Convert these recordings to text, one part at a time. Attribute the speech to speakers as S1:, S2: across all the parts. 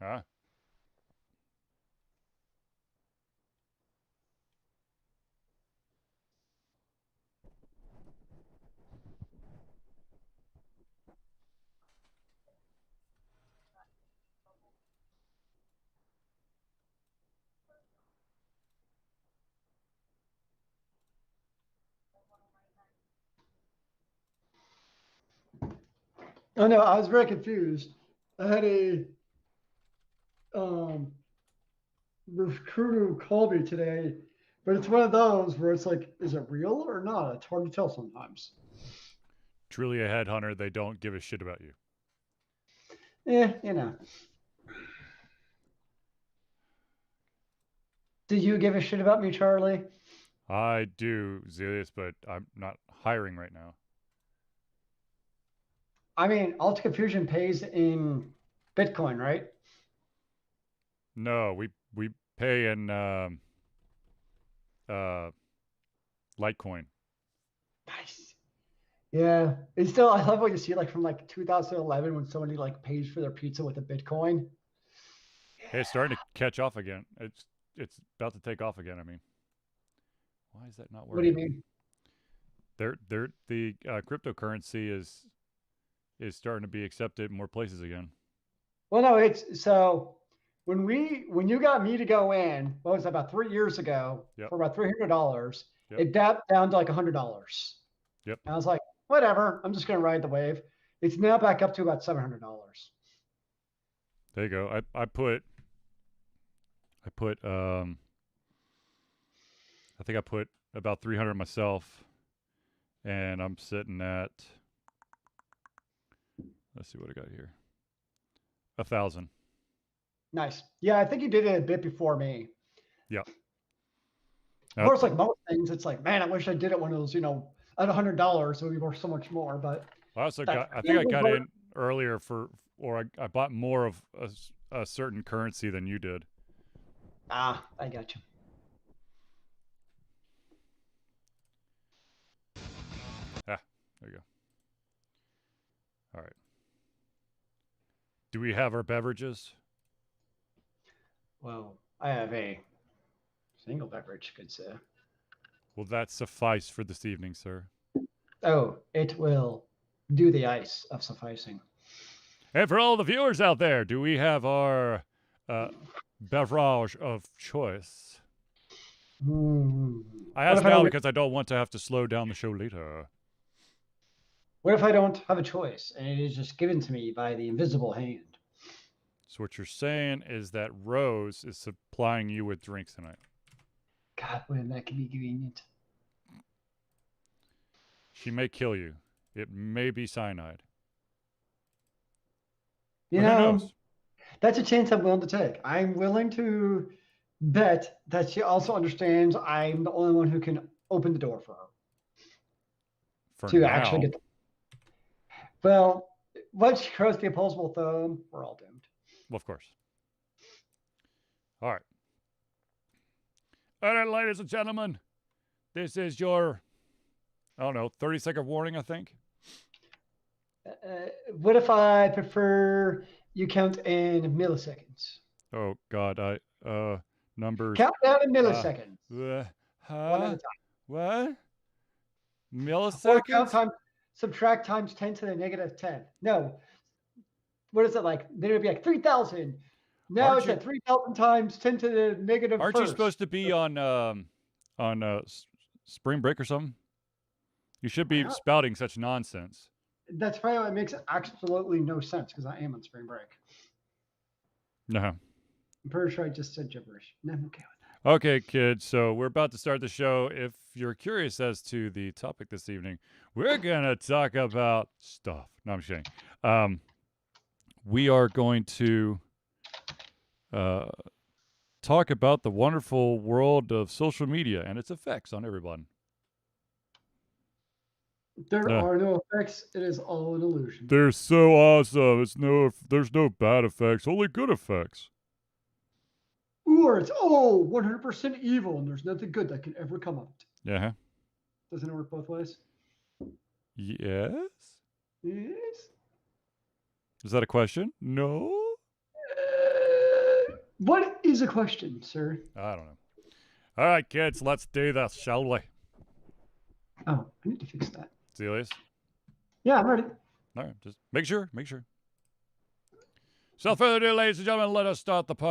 S1: Huh?
S2: Oh no, I was very confused. I had a um recruiter call me today, but it's one of those where it's like, is it real or not? It's hard to tell sometimes.
S1: Truly a headhunter. They don't give a shit about you.
S2: You know. Did you give a shit about me, Charlie?
S1: I do, Zealius, but I'm not hiring right now.
S2: I mean, Alt Confusion pays in Bitcoin, right?
S1: No, we pay in uh Litecoin.
S2: Nice. Yeah. It's still, I love what you see like from like 2011 when somebody like pays for their pizza with a Bitcoin.
S1: Hey, it's starting to catch off again. It's about to take off again. I mean, why is that not
S2: What do you
S1: working?
S2: mean?
S1: The cryptocurrency is starting to be accepted in more places again.
S2: Well, no, it's so when you got me to go in, what was that, about 3 years ago
S1: Yep.
S2: for about $300,
S1: Yep.
S2: it dipped down to like $100.
S1: Yep.
S2: And I was like, whatever, I'm just gonna ride the wave. It's now back up to about $700.
S1: There you go. I put I think I put about 300 myself, and I'm sitting at, let's see what I got here, 1,000.
S2: Nice. Yeah, I think you did it a bit before me.
S1: Yep.
S2: Of course, like most things, it's like, man, I wish I did it when it was, at $100, it would be worth so much more. But
S1: I also
S2: that
S1: got. I think I got in earlier or I bought more of a certain currency than you did.
S2: I got you.
S1: Ah, there you go. All right. Do we have our beverages?
S2: Well, I have a single beverage, good sir.
S1: Will that suffice for this evening, sir?
S2: Oh, it will do the ice of sufficing.
S1: And for all the viewers out there, do we have our uh, beverage of choice? I
S2: What
S1: ask
S2: if I
S1: now
S2: don't?
S1: because I don't want to have to slow down the show later.
S2: What if I don't have a choice and it is just given to me by the invisible hand?
S1: So what you're saying is that Rose is supplying you with drinks tonight.
S2: God, when that can be convenient.
S1: She may kill you. It may be cyanide.
S2: You
S1: But who
S2: know,
S1: knows?
S2: that's a chance I'm willing to take. I'm willing to bet that she also understands I'm the only one who can open the door for her
S1: For
S2: to actually
S1: now.
S2: get. Well, once she crossed the opposable thumb, we're all doomed.
S1: Well, of course. All right. All right, ladies and gentlemen. This is your, I don't know, 30-second warning, I think.
S2: What if I prefer you count in milliseconds?
S1: Oh, God. Numbers.
S2: Count down in
S1: Uh,
S2: milliseconds, one at a
S1: huh?
S2: time.
S1: What?
S2: Or count
S1: Milliseconds?
S2: times, subtract times 10 to the negative 10. No, what is it like? Then it would be like 3,000. Now
S1: Aren't
S2: it's
S1: you
S2: at 3,000 times 10 to the negative
S1: aren't you
S2: first.
S1: supposed to be on spring break or something? You should
S2: Why
S1: be
S2: not?
S1: spouting such nonsense.
S2: That's probably why it makes absolutely no sense because I am on spring break.
S1: No.
S2: I'm pretty sure I just said gibberish. No, I'm okay with
S1: Okay, kids. So we're about to start the show. If you're curious as to the topic this evening, we're gonna talk about stuff. No, I'm just kidding. We are going to uh, talk about the wonderful world of social media and its effects on everyone.
S2: that. There are no effects. It is all an illusion.
S1: They're so awesome. There's no bad effects, only good effects.
S2: Or it's all 100% evil and there's nothing good that can ever come of it.
S1: Yeah.
S2: Doesn't it work both ways?
S1: Yes.
S2: Yes.
S1: Is that a question? No.
S2: What is a question, sir?
S1: I don't know. All right, kids, let's do this, shall we?
S2: Oh, I need to fix that.
S1: Zealues?
S2: Yeah, I'm ready.
S1: All right, just make sure. So, without further ado, ladies and gentlemen, let us start the podcast.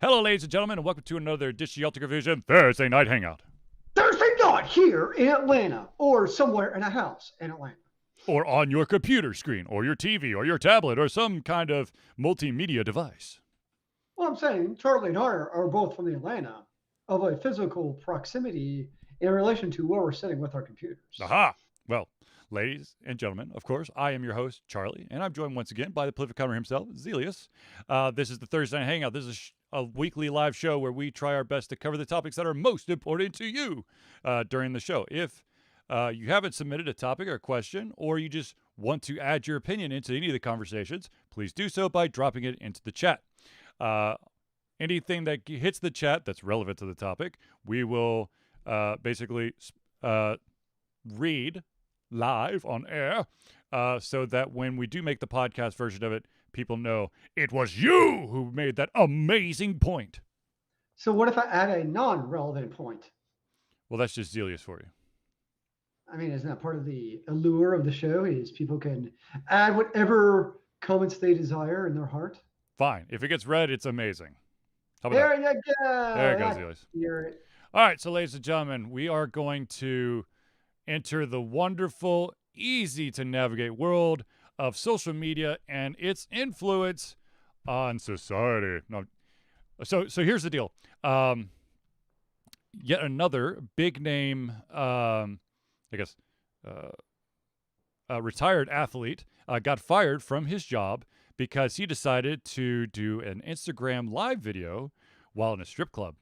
S1: Hello, ladies and gentlemen, and welcome to another Dish Celtic Vision Thursday Night Hangout.
S2: Thursday night here in Atlanta, or somewhere in a house in Atlanta.
S1: Or on your computer screen, or your TV, or your tablet, or some kind of multimedia device.
S2: Well, I'm saying Charlie and I are both from the Atlanta of a physical proximity in relation to where we're sitting with our computers.
S1: Aha! Well, ladies and gentlemen, of course, I am your host, Charlie, and I'm joined once again by the prolific comer himself, Zealues. This is the Thursday Night Hangout. This is a weekly live show where we try our best to cover the topics that are most important to you during the show. If you haven't submitted a topic or a question, or you just want to add your opinion into any of the conversations, please do so by dropping it into the chat. Anything that hits the chat that's relevant to the topic, we will basically read live on air so that when we do make the podcast version of it, people know it was you who made that amazing point.
S2: So what if I add a non-relevant point?
S1: Well, that's just Zealues for you.
S2: I mean, isn't that part of the allure of the show is people can add whatever comments they desire in their heart?
S1: Fine. If it gets read, it's amazing. How about
S2: There
S1: that?
S2: you go.
S1: There it goes, Zealues.
S2: Hear it.
S1: All right, so ladies and gentlemen, we are going to enter the wonderful, easy to navigate world of social media and its influence on society. No, so here's the deal. Yet another big name, retired athlete got fired from his job because he decided to do an Instagram live video while in a strip club.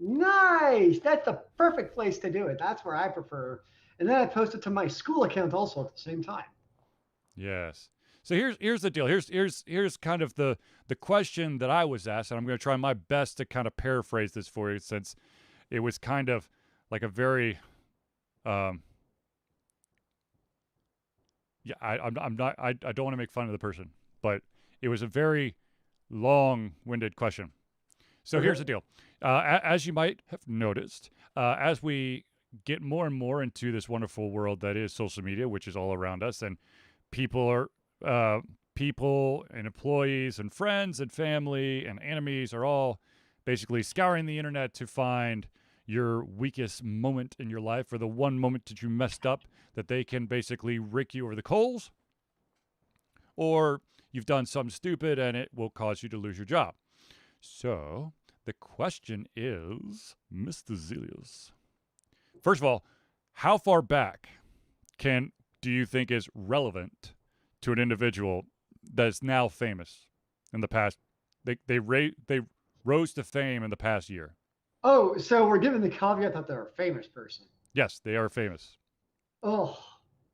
S2: Nice. That's the perfect place to do it. That's where I prefer. And then I post it to my school account also at the same time.
S1: Yes. So here's the deal. Here's kind of the question that I was asked, and I'm going to try my best to kind of paraphrase this for you, since it was kind of like a very, I don't want to make fun of the person, but it was a very long-winded question. So here's the deal. As you might have noticed, as we get more and more into this wonderful world that is social media, which is all around us, and people and employees and friends and family and enemies are all basically scouring the internet to find your weakest moment in your life, or the one moment that you messed up that they can basically rake you over the coals, or you've done something stupid and it will cause you to lose your job. So the question is, Mr. Zealues, first of all, how far back do you think is relevant to an individual that is now famous in the past? They rose to fame in the past year.
S2: Oh, so we're given the caveat that they're a famous person.
S1: Yes, they are famous.
S2: Oh,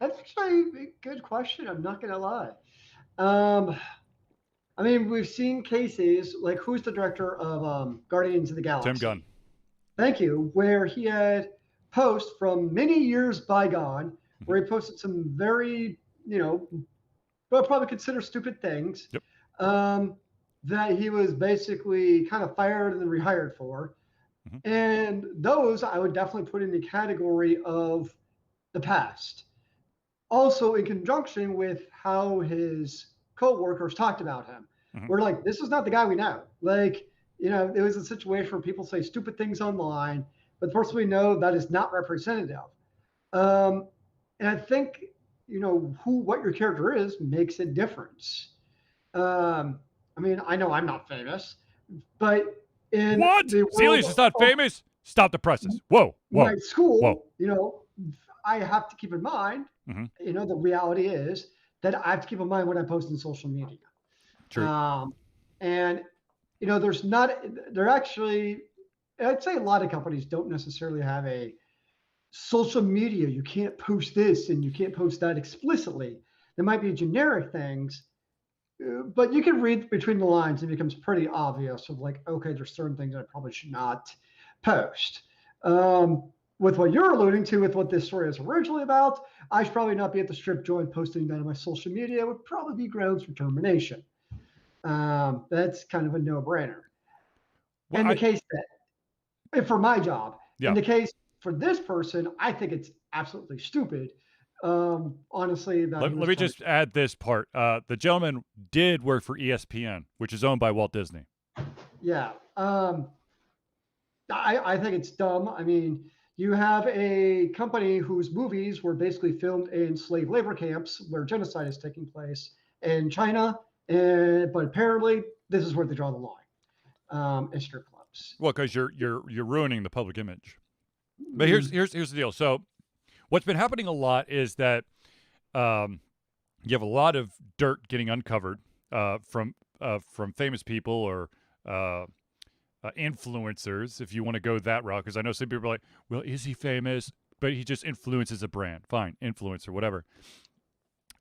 S2: that's actually a good question. I'm not going to lie. I mean, we've seen cases like, who's the director of Guardians of the Galaxy?
S1: Tim Gunn.
S2: Thank you. Where he had posts from many years bygone, where he posted some very, well, probably consider stupid things.
S1: Yep.
S2: That he was basically kind of fired and then rehired for. And those I would definitely put in the category of the past. Also, in conjunction with how his co-workers talked about him. We're like, this is not the guy we know. Like, it was a situation where people say stupid things online, but the person we know, that is not representative. And I think, what your character is makes a difference. I mean, I know I'm not famous, but in
S1: what? Zealues is not famous? Stop the presses. Whoa.
S2: My school, I have to keep in mind, the reality is that I have to keep in mind what I post in social media.
S1: True.
S2: And, I'd say a lot of companies don't necessarily have a social media. You can't post this and you can't post that explicitly. There might be generic things, but you can read between the lines. It becomes pretty obvious of like, okay, there's certain things I probably should not post. With what you're alluding to, with what this story is originally about, I should probably not be at the strip joint posting that on my social media. It would probably be grounds for termination. That's kind of a no-brainer.
S1: Well,
S2: In the case that, for my job, in
S1: yeah.
S2: the case for this person, I think it's absolutely stupid. Honestly, that he
S1: Let
S2: was
S1: me
S2: trying to.
S1: just add this part. The gentleman did work for ESPN, which is owned by Walt Disney.
S2: Yeah. I think it's dumb. I mean, you have a company whose movies were basically filmed in slave labor camps where genocide is taking place in China, but apparently this is where they draw the line in strip clubs.
S1: Well, because you're ruining the public image. But
S2: Mm.
S1: here's the deal. So what's been happening a lot is that you have a lot of dirt getting uncovered from famous people or influencers, if you want to go that route. Because I know some people are like, well, is he famous? But he just influences a brand. Fine, influencer, whatever.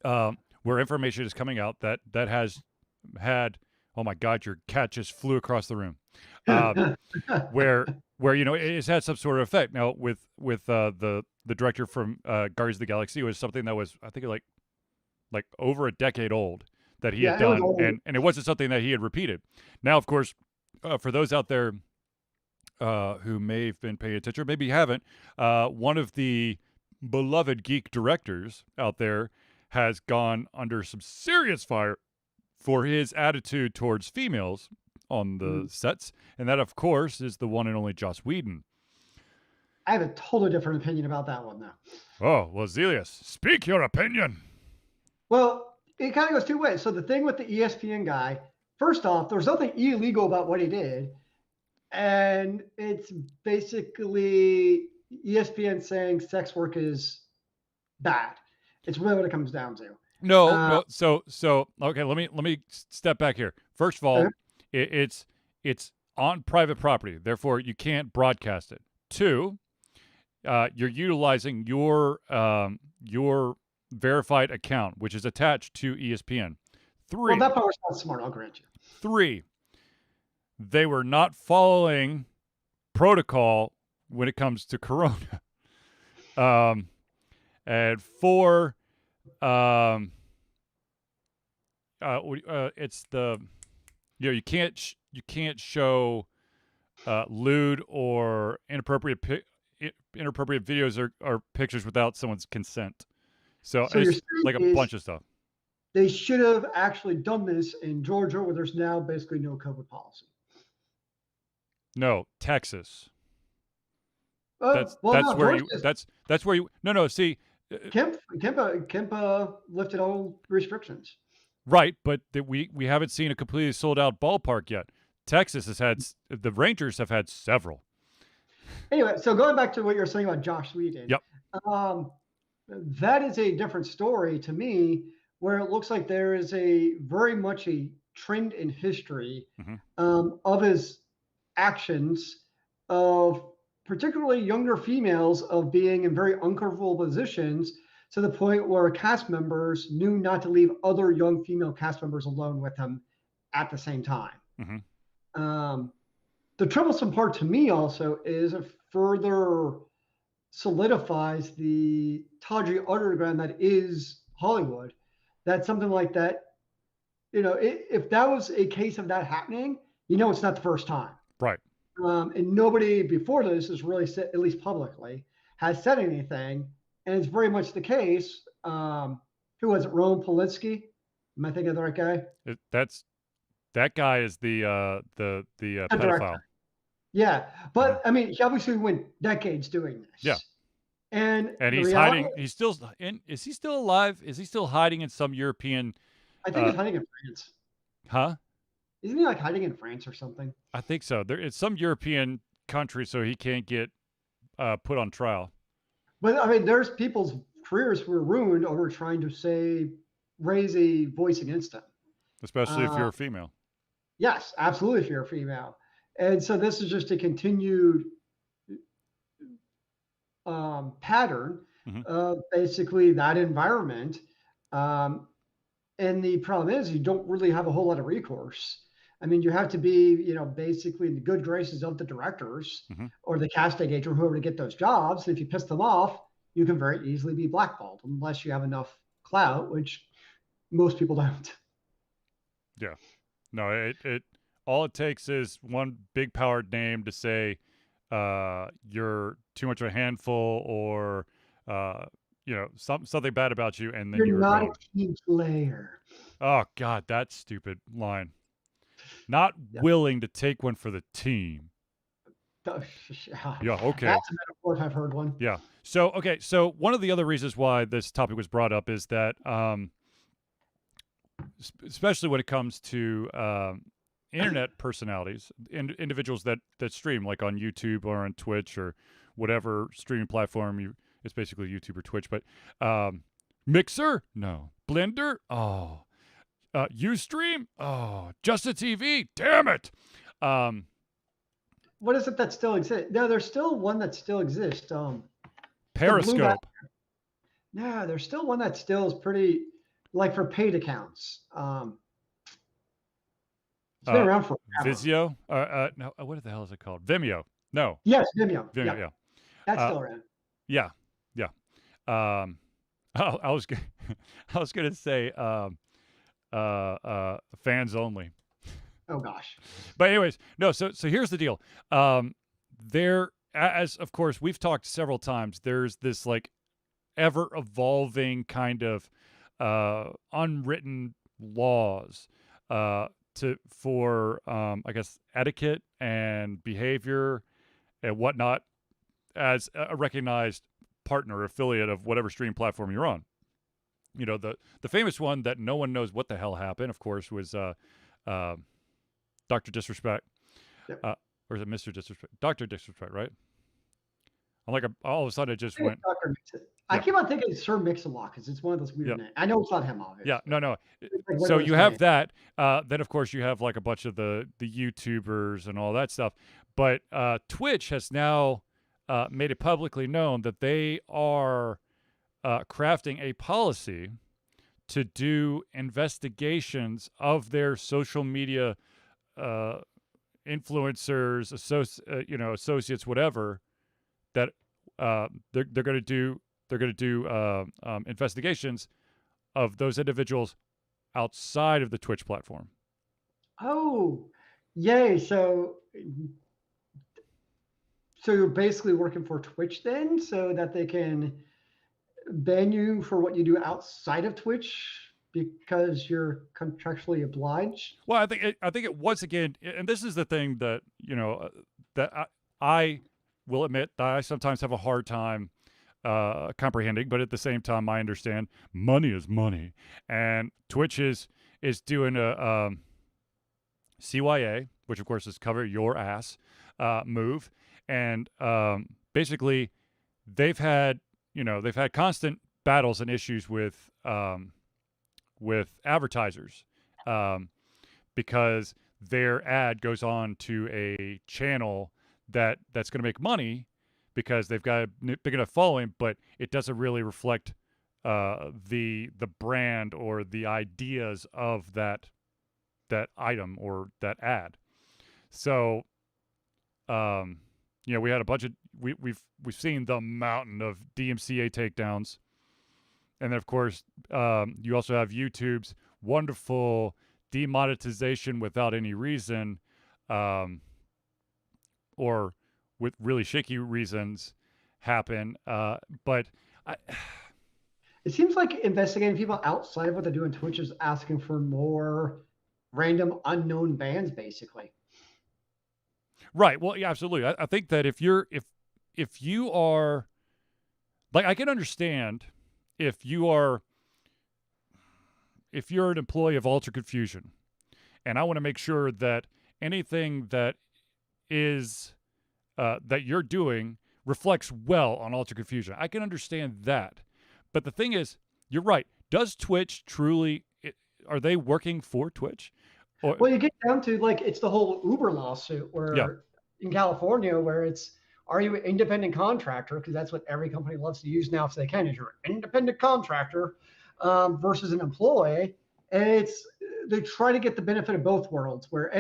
S1: Where information is coming out that has had, oh my God, your cat just flew across the room. Where it's had some sort of effect. Now with the director from Guardians of the Galaxy, was something that was, I think, like over a decade old that he had
S2: Yeah, it was
S1: done,
S2: old.
S1: and it wasn't something that he had repeated. Now, of course, for those out there who may have been paying attention, or maybe haven't, one of the beloved geek directors out there has gone under some serious fire for his attitude towards females on the sets, and that, of course, is the one and only Joss Whedon.
S2: I have a totally different opinion about that one, though.
S1: Oh, well, Zealues, speak your opinion.
S2: Well, it kind of goes two ways. So the thing with the ESPN guy, first off, there's nothing illegal about what he did, and it's basically ESPN saying sex work is bad. It's really what it comes down to.
S1: No. So okay. Let me step back here. First of all, it's on private property, therefore you can't broadcast it. Two, you're utilizing your verified account, which is attached to ESPN. Three.
S2: Well, that part was not smart. I'll grant you.
S1: Three, they were not following protocol when it comes to Corona. And four, it's the you can't show lewd or inappropriate videos or pictures without someone's consent. So it's like a bunch of stuff.
S2: They should have actually done this in Georgia, where there's now basically no COVID policy.
S1: No, Texas.
S2: That's
S1: where you. No. See,
S2: Kemp lifted all restrictions.
S1: Right, but we haven't seen a completely sold out ballpark yet. Texas has had, the Rangers have had several.
S2: Anyway, so going back to what you're saying about Josh Whedon.
S1: Yep.
S2: That is a different story to me, where it looks like there is a very much a trend in history of his actions, of particularly younger females, of being in very uncomfortable positions, to the point where cast members knew not to leave other young female cast members alone with him at the same time. The troublesome part to me also is it further solidifies the tawdry underground that is Hollywood. That something like that, if that was a case of that happening, it's not the first time.
S1: Right.
S2: And nobody before this has really said, at least publicly, has said anything. And it's very much the case. Who was it? Roman Polanski? Am I thinking of the right guy?
S1: That guy is the pedophile.
S2: Director. Yeah, but I mean, he obviously went decades doing this.
S1: Yeah.
S2: And
S1: he's hiding. He's still in. Is he still alive? Is he still hiding in some European?
S2: I think he's hiding in France.
S1: Huh?
S2: Isn't he like hiding in France or something?
S1: I think so. It's some European country, so he can't get put on trial.
S2: But I mean, there's people's careers who were ruined over trying to raise a voice against him.
S1: Especially if you're a female.
S2: Yes, absolutely. If you're a female, and so this is just a continued pattern of basically that environment. And the problem is you don't really have a whole lot of recourse. I mean, you have to be, basically in the good graces of the directors
S1: Mm-hmm.
S2: or the casting agent or whoever to get those jobs. If you piss them off, you can very easily be blackballed unless you have enough clout, which most people don't.
S1: Yeah. No, it all it takes is one big powered name to say you're too much of a handful or something bad about you, and then
S2: You're
S1: you're
S2: not a
S1: gone.
S2: team player.
S1: Oh God, that stupid line. Not
S2: Yeah.
S1: willing to take one for the team.
S2: That's
S1: Yeah,
S2: a
S1: okay.
S2: metaphor if I've heard one.
S1: Yeah. So okay, so one of the other reasons why this topic was brought up is that especially when it comes to internet personalities, individuals that stream like on YouTube or on Twitch or whatever streaming platform it's basically YouTube or Twitch, but Mixer, no, Blender, oh, Ustream, oh, Just a TV, damn it.
S2: What is it that still exists? No, there's still one that still exists. The blue guy.
S1: Periscope,
S2: No, there's still one that still is pretty, like for paid accounts. It's been
S1: uh,
S2: around forever.
S1: Vizio, no, what the hell is it called? Vimeo, no,
S2: Yes, Vimeo.
S1: Vimeo,
S2: Yeah,
S1: yeah,
S2: that's
S1: uh,
S2: still around.
S1: yeah, yeah. Um, I was I was gonna say fans only.
S2: Oh gosh.
S1: But anyways, no. So here's the deal. There, as of course we've talked several times. There's this like ever evolving kind of unwritten laws for I guess etiquette and behavior and whatnot as a recognized partner affiliate of whatever stream platform you're on. The famous one that no one knows what the hell happened, of course, was Dr. Disrespect.
S2: Yep.
S1: Or is it Mr. Disrespect? Dr. Disrespect, right? I'm like, all of a sudden it just
S2: I think
S1: went.
S2: it's Dr. I
S1: Yeah.
S2: keep on thinking Sir Mix-a-Lot because it's one of those weird
S1: Yeah.
S2: names. I know it's not him, obviously.
S1: Yeah, no.
S2: Like
S1: So you
S2: his
S1: have
S2: name.
S1: that. Then of course you have like a bunch of the YouTubers and all that stuff. But Twitch has now made it publicly known that they are crafting a policy to do investigations of their social media influencers, associates, whatever. That they're going to do. They're going to do investigations of those individuals outside of the Twitch platform.
S2: Oh, yay! So you're basically working for Twitch then, so that they can ban you for what you do outside of Twitch because you're contractually obliged.
S1: Well, I think it once again, and this is the thing that that I will admit that I sometimes have a hard time comprehending, but at the same time, I understand money is money, and Twitch is doing a CYA, which of course is cover your ass move, and basically they've had constant battles and issues with advertisers because their ad goes on to a channel that's going to make money because they've got a big enough following, but it doesn't really reflect the brand or the ideas of that item or that ad. So, we had a bunch of we've seen the mountain of DMCA takedowns, and then of course you also have YouTube's wonderful demonetization without any reason, or with really shaky reasons happen. But
S2: it seems like investigating people outside of what they do on Twitch is asking for more random unknown bans, basically.
S1: Right. Well, yeah, absolutely. I think that if you are like, I can understand if you're an employee of Ultra Confusion, and I want to make sure that anything that is that you're doing reflects well on Ultra Confusion. I can understand that, but the thing is, you're right. Does Twitch truly? Are they working for Twitch?
S2: Well, you get down to like it's the whole Uber lawsuit where in California, where it's are you an independent contractor? Because that's what every company loves to use now if they can. Is you're an independent contractor versus an employee. And they try to get the benefit of both worlds, where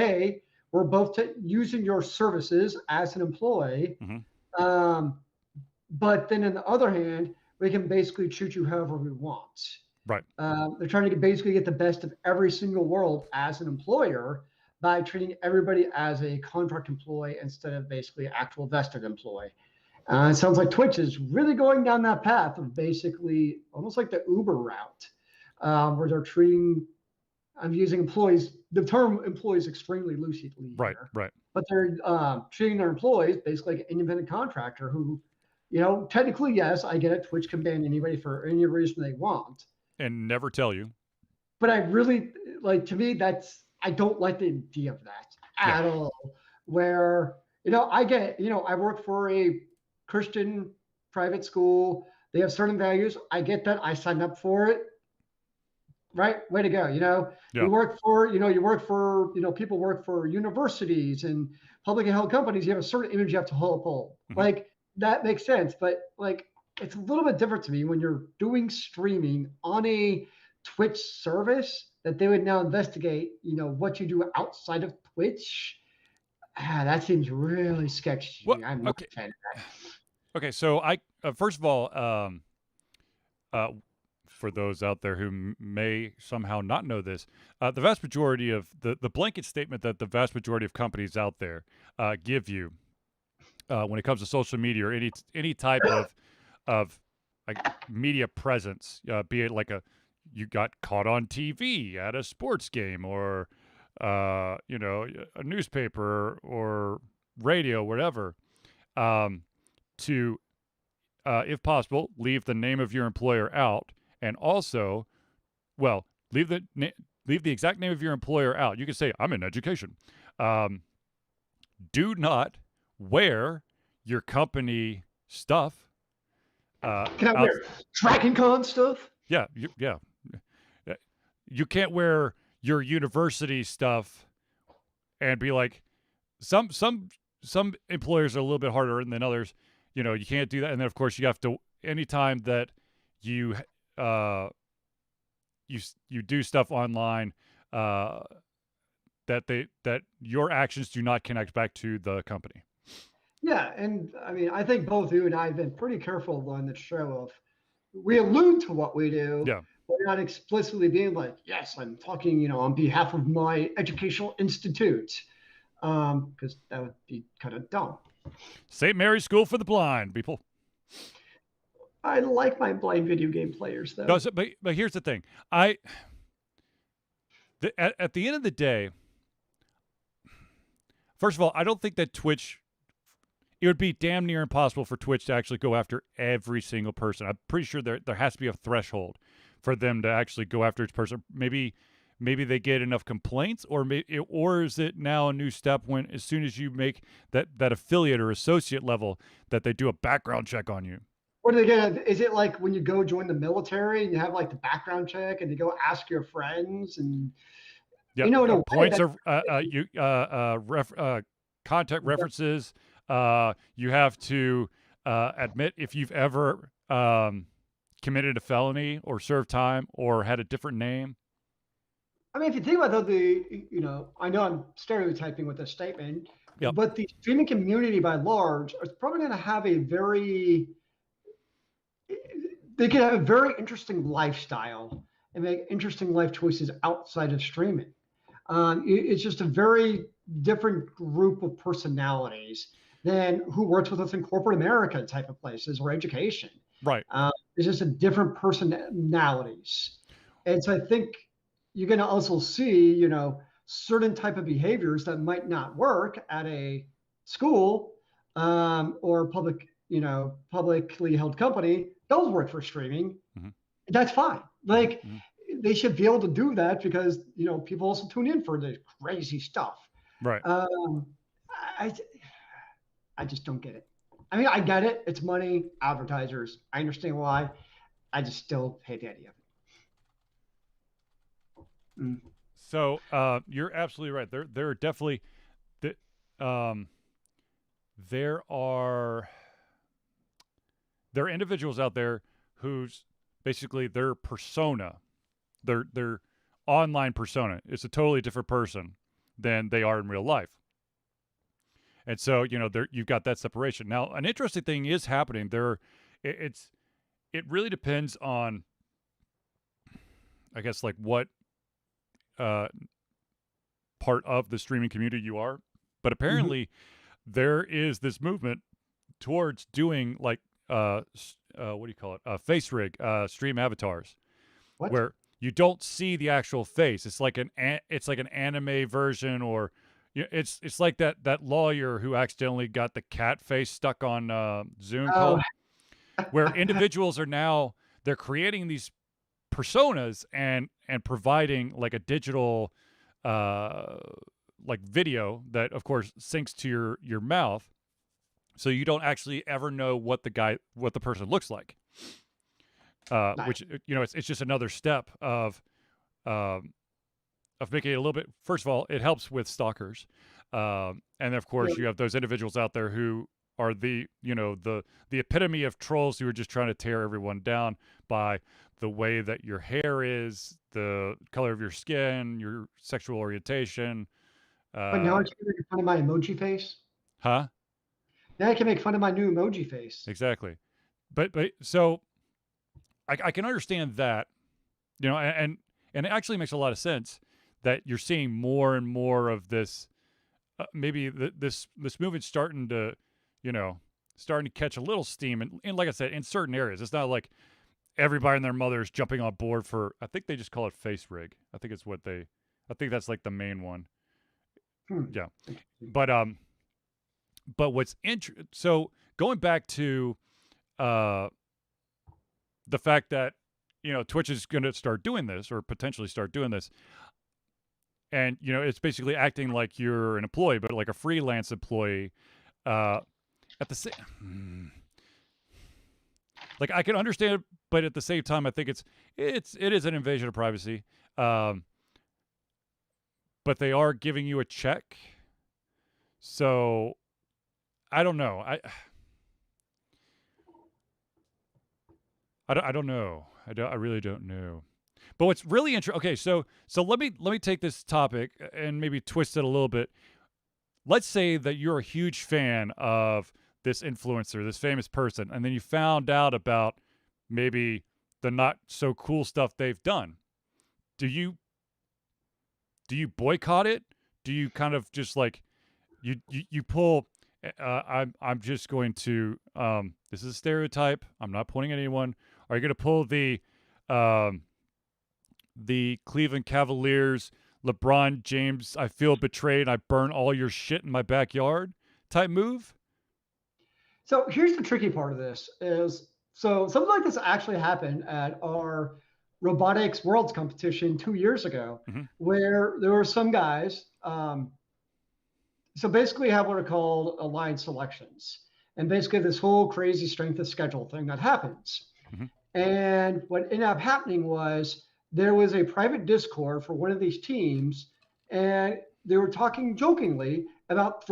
S2: we're both using your services as an employee, um, but then on the other hand, we can basically treat you however we want.
S1: Right.
S2: They're trying to basically get the best of every single world as an employer by treating everybody as a contract employee instead of basically actual vested employee. It sounds like Twitch is really going down that path of basically almost like the Uber route, where they're treating, I'm using employees, the term employees extremely loosely
S1: Right.
S2: here,
S1: Right.
S2: but they're treating their employees basically like an independent contractor who, technically, yes, I get it. Twitch can ban anybody for any reason they want.
S1: And never tell you.
S2: But I really, to me, I don't like the idea of that at all. Where, I get, I work for a Christian private school. They have certain values. I get that. I signed up for it. Right. Way to go. You work for, people work for universities and publicly held companies. You have a certain image you have to uphold. Like, that makes sense. But it's a little bit different to me when you're doing streaming on a Twitch service that they would now investigate, what you do outside of Twitch. That seems really sketchy to me. I'm not a fan of that.
S1: Okay, so first of all, for those out there who may somehow not know this, the vast majority of the blanket statement that the vast majority of companies out there give you when it comes to social media or any type of like media presence, be it like you got caught on TV at a sports game or a newspaper or radio, whatever, to if possible, leave the name of your employer out, and also, leave the exact name of your employer out. You can say, "I'm in education." Do not wear your company stuff.
S2: Can I wear Tracking Con stuff?
S1: Yeah. You can't wear your university stuff and be like, some employers are a little bit harder than others. You can't do that. And then of course you have to, anytime that you you do stuff online, that your actions do not connect back to the company.
S2: Yeah, and I mean, I think both you and I have been pretty careful on the show of we allude to what we do.
S1: Yeah.
S2: We're not explicitly being like, yes, I'm talking, on behalf of my educational institute, because that would be kind of dumb.
S1: St. Mary's School for the Blind, people.
S2: I like my blind video game players, though.
S1: No, but here's the thing. At the end of the day, first of all, I don't think that Twitch, it would be damn near impossible for Twitch to actually go after every single person. I'm pretty sure there has to be a threshold for them to actually go after each person. Maybe they get enough complaints, or is it now a new step when as soon as you make that affiliate or associate level that they do a background check on you?
S2: What are they gonna? Is it like when you go join the military and you have like the background check and you go ask your friends and
S1: points of contact references. You have to admit if you've ever committed a felony or served time or had a different name.
S2: I mean, if you think about I know I'm stereotyping with this statement, but the streaming community by large is probably going to have they can have a very interesting lifestyle and make interesting life choices outside of streaming. It's just a very different group of personalities than who works with us in corporate America type of places or education.
S1: Right.
S2: It's just a different personalities. And so I think you're going to also see, certain type of behaviors that might not work at a school or publicly held company. Those work for streaming. Mm-hmm. That's fine. They should be able to do that because, people also tune in for the crazy stuff.
S1: Right.
S2: I just don't get it. I mean, I get it. It's money, advertisers. I understand why. I just still hate the idea of it. Mm.
S1: So you're absolutely right. There are definitely there are individuals out there whose basically their persona, their online persona. It's a totally different person than they are in real life. And so, you've got that separation. Now, an interesting thing is happening there. It really depends on, I guess, like what part of the streaming community you are. But apparently, there is this movement towards doing like what do you call it? Face rig stream avatars,
S2: What?
S1: where you don't see the actual face. It's like an anime version, or it's like that lawyer who accidentally got the cat face stuck on Zoom
S2: Oh,
S1: call, where individuals are now they're creating these personas and providing like a digital like video that of course syncs to your mouth, so you don't actually ever know what the person looks like.
S2: nice.
S1: Which it's just another step of making it a little bit. First of all, it helps with stalkers, and of course
S2: Yeah.
S1: you have those individuals out there who are the epitome of trolls who are just trying to tear everyone down by the way that your hair is, the color of your skin, your sexual orientation.
S2: But now I can make fun of my emoji face.
S1: Huh?
S2: Now I can make fun of my new emoji face.
S1: Exactly. But so I can understand that, and it actually makes a lot of sense that you're seeing more and more of this. Maybe this movement's starting to catch a little steam, and like I said, in certain areas, it's not like everybody and their mother is jumping on board for. I think they just call it face rig. I think that's like the main one. Yeah, but what's so going back to the fact that Twitch is going to start doing this, or potentially start doing this, and it's basically acting like you're an employee, but like a freelance employee. At the same, like I can understand, but at the same time, I think it is an invasion of privacy. But they are giving you a check, so I don't know. I don't know. I really don't know. But what's really interesting. Okay, so let me take this topic and maybe twist it a little bit. Let's say that you're a huge fan of this influencer, this famous person, and then you found out about maybe the not so cool stuff they've done. Do you boycott it? Do you kind of just like you pull? I'm just going to. This is a stereotype. I'm not pointing at anyone. Are you going to pull the Cleveland Cavaliers, LeBron James, I feel betrayed, I burn all your shit in my backyard type move?
S2: So here's the tricky part of this is so something like this actually happened at our robotics worlds competition 2 years ago, where there were some guys. So basically, you have what are called aligned selections, and basically this whole crazy strength of schedule thing that happens. And what ended up happening was there was a private Discord for one of these teams, and they were talking jokingly about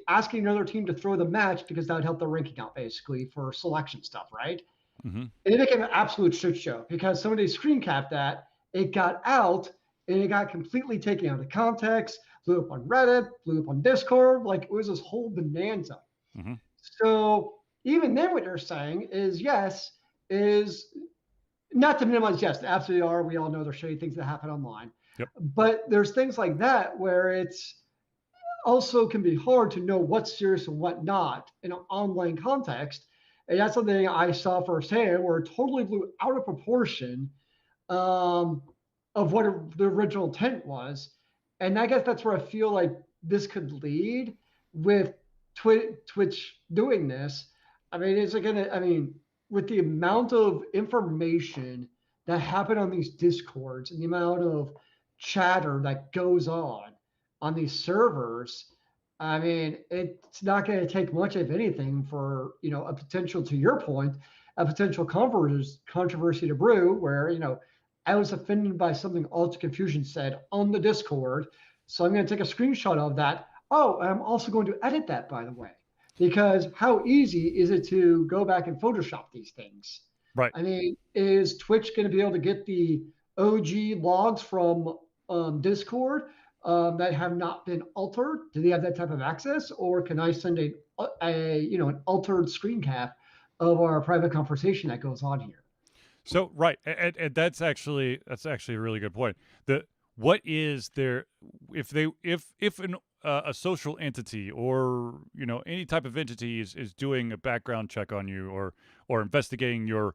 S2: asking another team to throw the match because that would help the ranking out basically for selection stuff, right? And it became an absolute shit show because somebody screen capped that, it got out, and it got completely taken out of context, blew up on Reddit, blew up on Discord, like it was this whole bonanza. So even then what they're saying is yes, is not to minimize, yes, they absolutely are. We all know there's shady things that happen online.
S1: Yep.
S2: But there's things like that where it's also can be hard to know what's serious and what not in an online context. And that's something I saw firsthand where it totally blew out of proportion of what the original intent was. And I guess that's where I feel like this could lead with Twitch doing this. I mean, is it gonna? I mean, with the amount of information that happened on these discords and the amount of chatter that goes on these servers, I mean, it's not going to take much of anything for a potential, to your point, a potential controversy to brew where I was offended by something Alter Confusion said on the Discord, so I'm going to take a screenshot of that. Oh, I'm also going to edit that, by the way. Because how easy is it to go back and Photoshop these things?
S1: Right.
S2: I mean, is Twitch going to be able to get the OG logs from Discord that have not been altered? Do they have that type of access, or can I send an altered screen cap of our private conversation that goes on here?
S1: So right, and that's actually a really good point. The what is there if a social entity or any type of entity is doing a background check on you or investigating your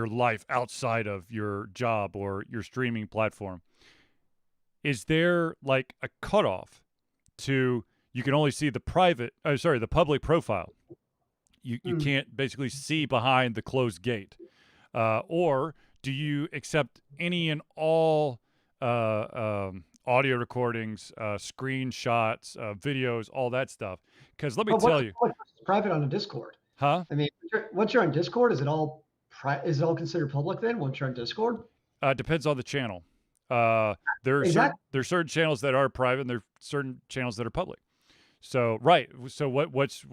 S1: life outside of your job or your streaming platform, is there like a cutoff to you can only see the public profile. You
S2: Hmm.
S1: can't basically see behind the closed gate, or do you accept any and all audio recordings, screenshots, videos, all that stuff? Because let me
S2: But what's
S1: tell you,
S2: public versus private on a Discord?
S1: huh?
S2: I mean, once you're on Discord, is it all considered public then? Once you're on Discord,
S1: Depends on the channel. There are certain channels that are private, and there are certain channels that are public. So right. So what's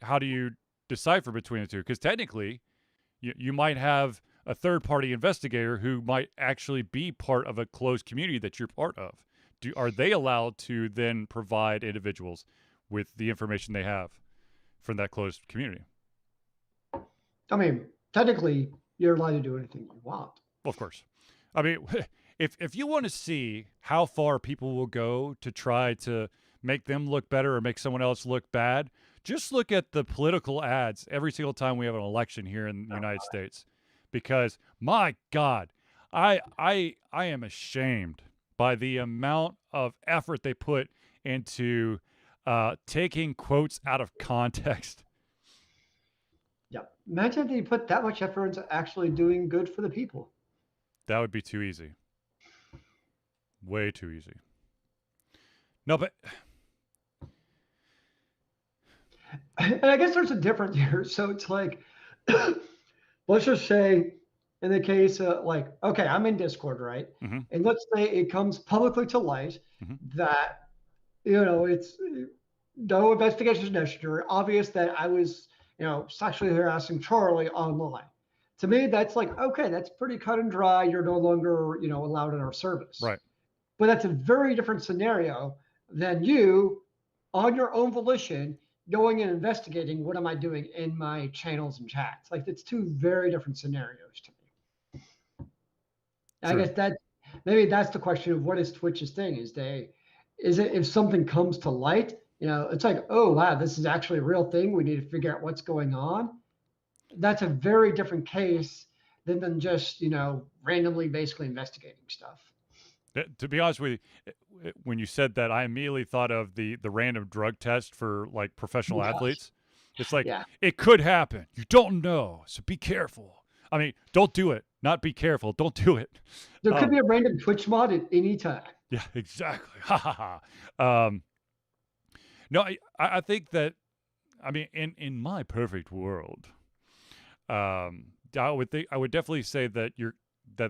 S1: how do you decipher between the two? Because technically, you might have a third party investigator who might actually be part of a closed community that you're part of. Are they allowed to then provide individuals with the information they have from that closed community?
S2: I mean, technically, you're allowed to do anything you want.
S1: Well, of course. I mean, if you want to see how far people will go to try to make them look better or make someone else look bad, just look at the political ads every single time we have an election here in the United States. Because my God, I am ashamed by the amount of effort they put into taking quotes out of context.
S2: Yeah. Imagine if you put that much effort into actually doing good for the people.
S1: That would be too easy. Way too easy. No, but
S2: And I guess there's a difference here. So it's like, let's just say, in the case of like, okay, I'm in Discord, right?
S1: mm-hmm,
S2: And let's say it comes publicly to light
S1: mm-hmm,
S2: that, it's no investigation is necessary. Obvious that I was, sexually harassing Charlie online. To me, that's like, okay, that's pretty cut and dry. You're no longer, allowed in our service.
S1: right.
S2: But that's a very different scenario than you, on your own volition, going and investigating what am I doing in my channels and chats. Like it's two very different scenarios to me. I
S1: True.
S2: guess that maybe that's the question of what is Twitch's thing is it if something comes to light, it's like, oh wow, this is actually a real thing. We need to figure out what's going on. That's a very different case than just, randomly basically investigating stuff.
S1: To be honest with you, when you said that, I immediately thought of the random drug test for like professional
S2: Yes.
S1: athletes. It's like
S2: Yeah.
S1: it could happen. You don't know, so be careful. I mean, don't do it. Not be careful. Don't do it.
S2: There could
S1: Um,
S2: be a random Twitch mod at any time.
S1: yeah, exactly. Ha ha ha. No, I think that I mean in my perfect world, I would definitely say that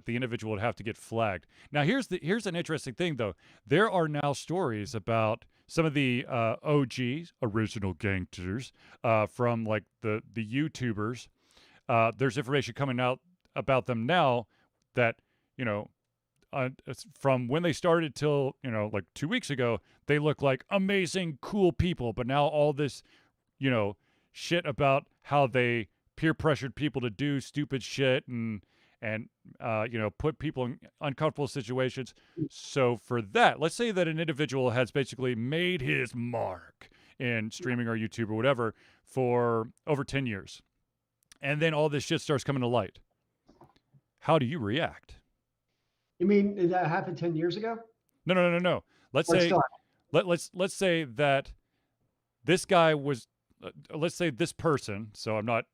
S1: the individual would have to get flagged. Now here's an interesting thing though. There are now stories about some of the OGs, original gangsters, from like the YouTubers. There's information coming out about them now that you know from when they started till like 2 weeks ago, they look like amazing, cool people. But now all this you know shit about how they peer pressured people to do stupid shit and put people in uncomfortable situations. So for that, let's say that an individual has basically made his mark in streaming or YouTube or whatever for over 10 years, and then all this shit starts coming to light. How do you react?
S2: You mean that happened 10 years ago?
S1: No, no, no, no, no. Let's
S2: Or
S1: say
S2: still?
S1: let's say that this guy was let's say this person, so I'm not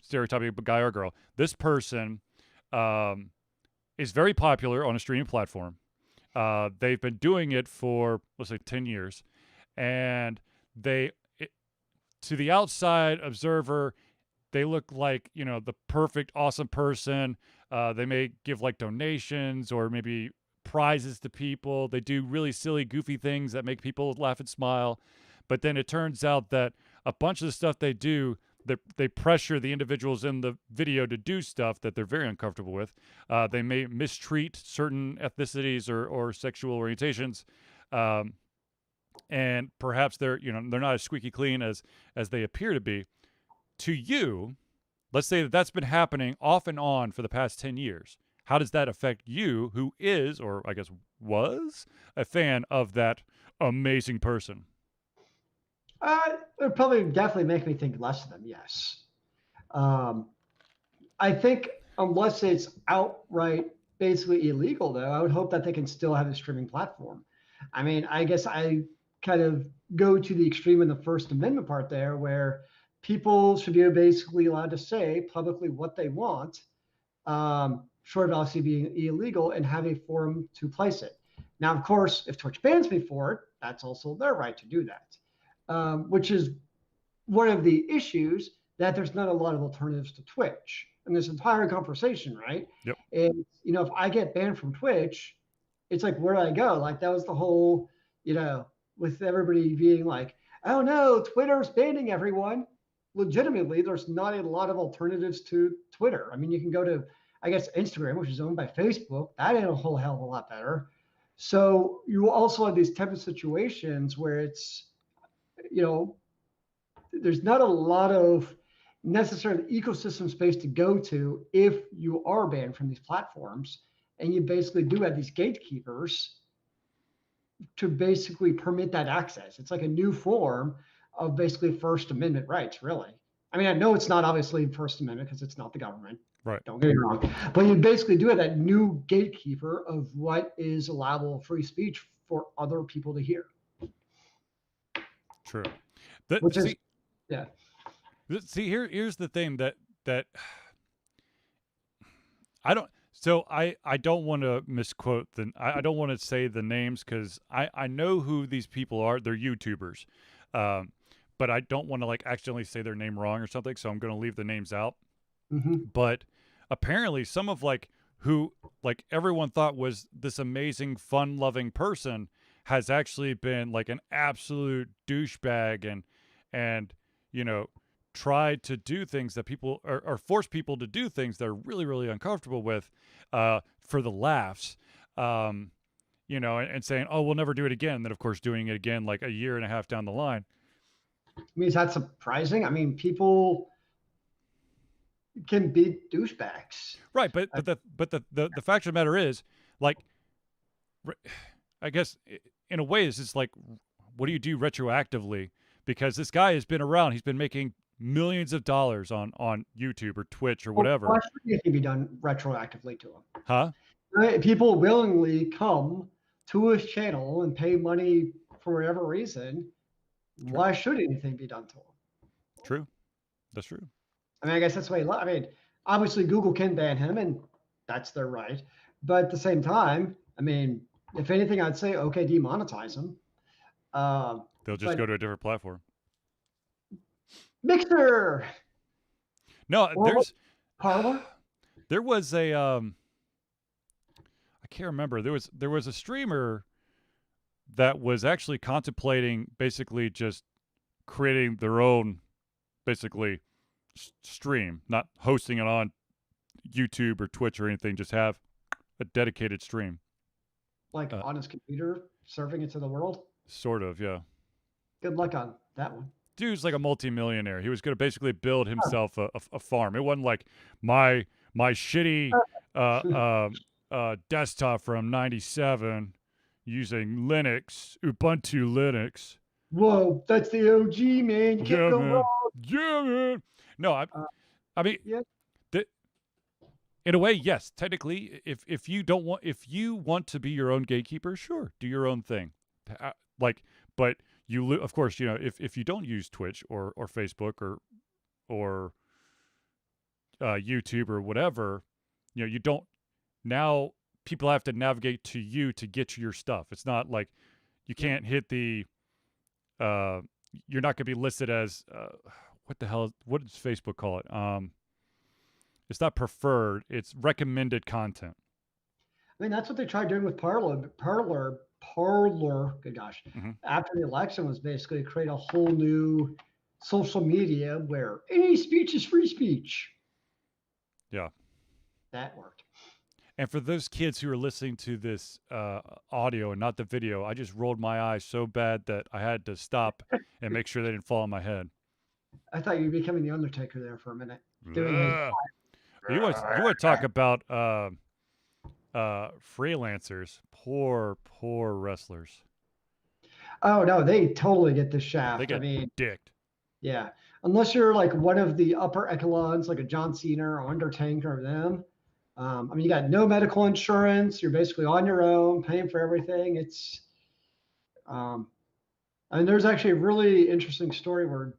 S1: stereotyping a guy or girl. This person um, is very popular on a streaming platform. They've been doing it for let's say 10 years, and they it, to the outside observer, they look like the perfect awesome person. They may give like donations or maybe prizes to people. They do really silly goofy things that make people laugh and smile. But then it turns out that a bunch of the stuff they do they pressure the individuals in the video to do stuff that they're very uncomfortable with. They may mistreat certain ethnicities or sexual orientations, and perhaps they're not as squeaky clean as they appear to be. To you, let's say that that's been happening off and on for the past 10 years. How does that affect you, who is, or I guess was, a fan of that amazing person?
S2: It would probably definitely make me think less of them. Yes. Um, I think unless it's outright basically illegal, though, I would hope that they can still have a streaming platform. I mean, I guess I kind of go to the extreme in the First Amendment part there, where people should be basically allowed to say publicly what they want, short of obviously being illegal, and have a forum to place it. Now, of course, if Twitch bans me for it, that's also their right to do that, which is one of the issues that there's not a lot of alternatives to Twitch in this entire conversation, right?
S1: Yep.
S2: And if I get banned from Twitch, it's like, where do I go? Like, that was the whole, with everybody being like, oh no, Twitter's banning everyone. Legitimately, there's not a lot of alternatives to Twitter. I mean, you can go to, I guess, Instagram, which is owned by Facebook. That ain't a whole hell of a lot better. So you also have these type of situations where it's, there's not a lot of necessarily ecosystem space to go to if you are banned from these platforms, and you basically do have these gatekeepers to basically permit that access. It's like a new form of basically First Amendment rights, really. I mean, I know it's not obviously First Amendment because it's not the government.
S1: Right.
S2: Don't get me wrong. But you basically do have that new gatekeeper of what is allowable free speech for other people to hear.
S1: True.
S2: Which is, yeah.
S1: See, here's the thing that I don't. So I don't want to misquote I don't want to say the names because I know who these people are. They're YouTubers, but I don't want to like accidentally say their name wrong or something. So I'm going to leave the names out.
S2: Mm-hmm.
S1: But apparently, some of like who like everyone thought was this amazing, fun-loving person has actually been like an absolute douchebag and tried to do things that people or force people to do things they're really, really uncomfortable with for the laughs, and saying, oh, we'll never do it again. And then, of course, doing it again like a year and a half down the line.
S2: I mean, is that surprising? I mean, people can be douchebags.
S1: Right. But the fact of the matter is, like, I guess in a way, it's just like, what do you do retroactively? Because this guy has been around. He's been making millions of dollars on YouTube or Twitch or whatever.
S2: Why should anything be done retroactively to him?
S1: Huh?
S2: People willingly come to his channel and pay money for whatever reason. True. Why should anything be done to him?
S1: True. That's true.
S2: I mean, I guess that's the way. I mean, obviously Google can ban him, and that's their right. But at the same time, I mean, if anything, I'd say, okay, demonetize him.
S1: They'll just go to a different platform.
S2: Mixer.
S1: No, there's
S2: Parlor.
S1: There was a I can't remember. There was a streamer that was actually contemplating basically just creating their own basically stream, not hosting it on YouTube or Twitch or anything, just have a dedicated stream.
S2: Like on his computer, serving it to the world?
S1: Sort of, yeah.
S2: Good luck on that one.
S1: Dude's like a multimillionaire. He was going to basically build himself a farm. It wasn't like my shitty desktop from '97 using Linux, Ubuntu Linux.
S2: Whoa, that's the OG, man. You can't go wrong.
S1: Yeah, man. No, I mean,
S2: yeah.
S1: In a way, yes. Technically, if you want to be your own gatekeeper, sure, do your own thing. But you, of course, if you don't use Twitch or Facebook or YouTube or whatever, you don't. Now people have to navigate to you to get your stuff. It's not like you can't hit the. You're not going to be listed as what the hell? What does Facebook call it? It's not preferred. It's recommended content.
S2: I mean, that's what they tried doing with Parlor. Good gosh.
S1: Mm-hmm.
S2: After the election was basically create a whole new social media where any speech is free speech.
S1: Yeah.
S2: That worked.
S1: And for those kids who are listening to this audio and not the video, I just rolled my eyes so bad that I had to stop and make sure they didn't fall on my head.
S2: I thought you were becoming the Undertaker there for a minute, doing his.
S1: You want to talk about freelancers, poor wrestlers.
S2: Oh no, they totally get the shaft.
S1: They get
S2: I mean,
S1: dicked.
S2: yeah, unless you're like one of the upper echelons, like a John Cena or Undertaker or them. I mean, you got no medical insurance. You're basically on your own, paying for everything. It's, and there's actually a really interesting story where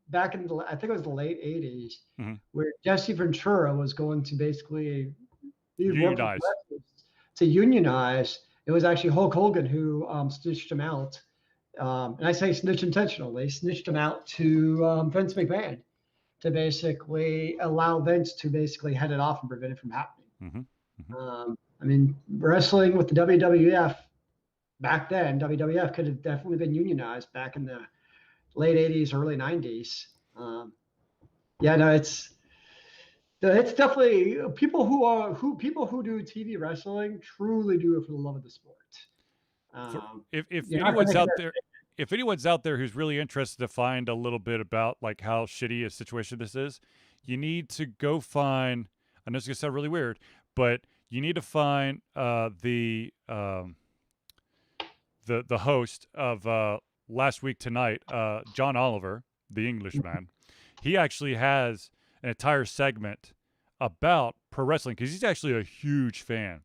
S2: back in the, I think it was the late '80s, where Jesse Ventura was going to basically
S1: Unionize.
S2: to unionize. It was actually Hulk Hogan who snitched him out. And I say snitch intentionally, snitched him out to Vince McMahon to basically allow Vince to basically head it off and prevent it from happening. I mean, wrestling with the WWF back then, WWF could have definitely been unionized back in the late 80s, early 90s. Yeah, no, it's definitely people who do TV wrestling truly do it for the love of the sport.
S1: If anyone's out there, if anyone's out there who's really interested to find a little bit about like how shitty a situation this is, you need to go find. I know it's gonna sound really weird, but you need to find the host of Last Week Tonight, John Oliver, the Englishman. He actually has an entire segment about pro wrestling because he's actually a huge fan,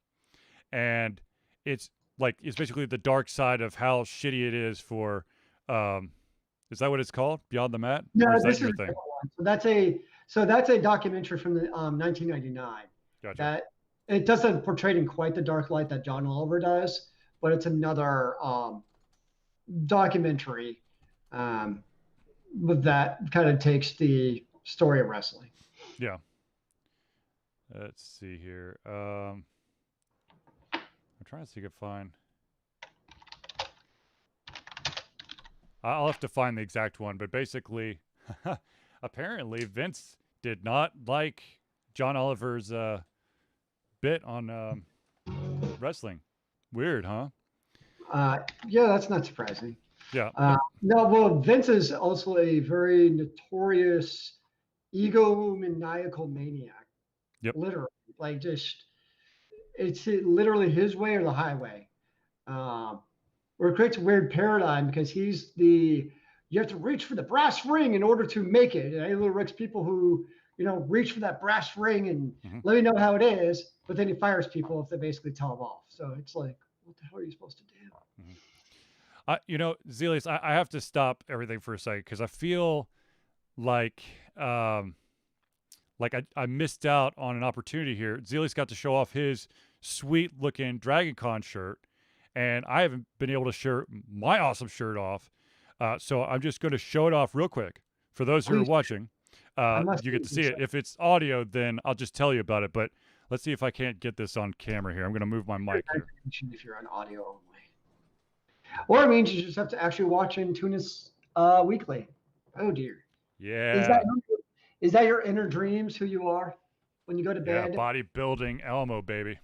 S1: and it's basically the dark side of how shitty it is for. Is that what it's called? Beyond the Mat?
S2: No,
S1: is
S2: this
S1: that your
S2: is
S1: thing?
S2: So that's a documentary from the 1999.
S1: Gotcha.
S2: That it doesn't portray in quite the dark light that John Oliver does, but it's another documentary that kind of takes the story of wrestling.
S1: Yeah. Let's see here. I'm trying to see if I can find. I'll have to find the exact one, but basically, apparently Vince did not like John Oliver's bit on wrestling. Weird, huh?
S2: Yeah, that's not surprising.
S1: Yeah.
S2: No, well, Vince is also a very notorious egomaniacal maniac.
S1: Yep.
S2: Literally, like just it's literally his way or the highway. Or it creates a weird paradigm because you have to reach for the brass ring in order to make it. And he literally people who, reach for that brass ring and let me know how it is, but then he fires people if they basically tell him off. So it's like, what the hell are you supposed to do?
S1: Zealues, I have to stop everything for a second because I feel like I missed out on an opportunity here. Zealues got to show off his sweet-looking Dragon Con shirt, and I haven't been able to show my awesome shirt off. So I'm just going to show it off real quick. For those who are watching, you get to see it. If it's audio, then I'll just tell you about it. But let's see if I can't get this on camera here. I'm going to move my mic here.
S2: If you're on audio only. Or it means you just have to actually watch and tune us weekly. Oh, dear.
S1: Yeah.
S2: Is that your inner dreams, who you are when you go to bed?
S1: Yeah, bodybuilding Elmo, baby.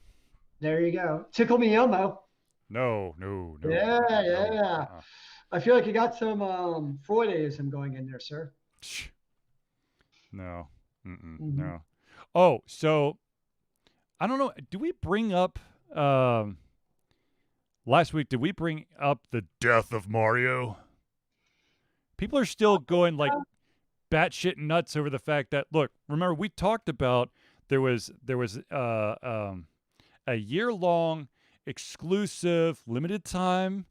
S2: There you go. Tickle me Elmo.
S1: No.
S2: Yeah. I feel like you got some Freudism going in there, sir.
S1: No. No. Oh, so I don't know. Do we bring up last week? Did we bring up the death of Mario? People are still going like batshit nuts over the fact that remember we talked about there was a year-long exclusive limited time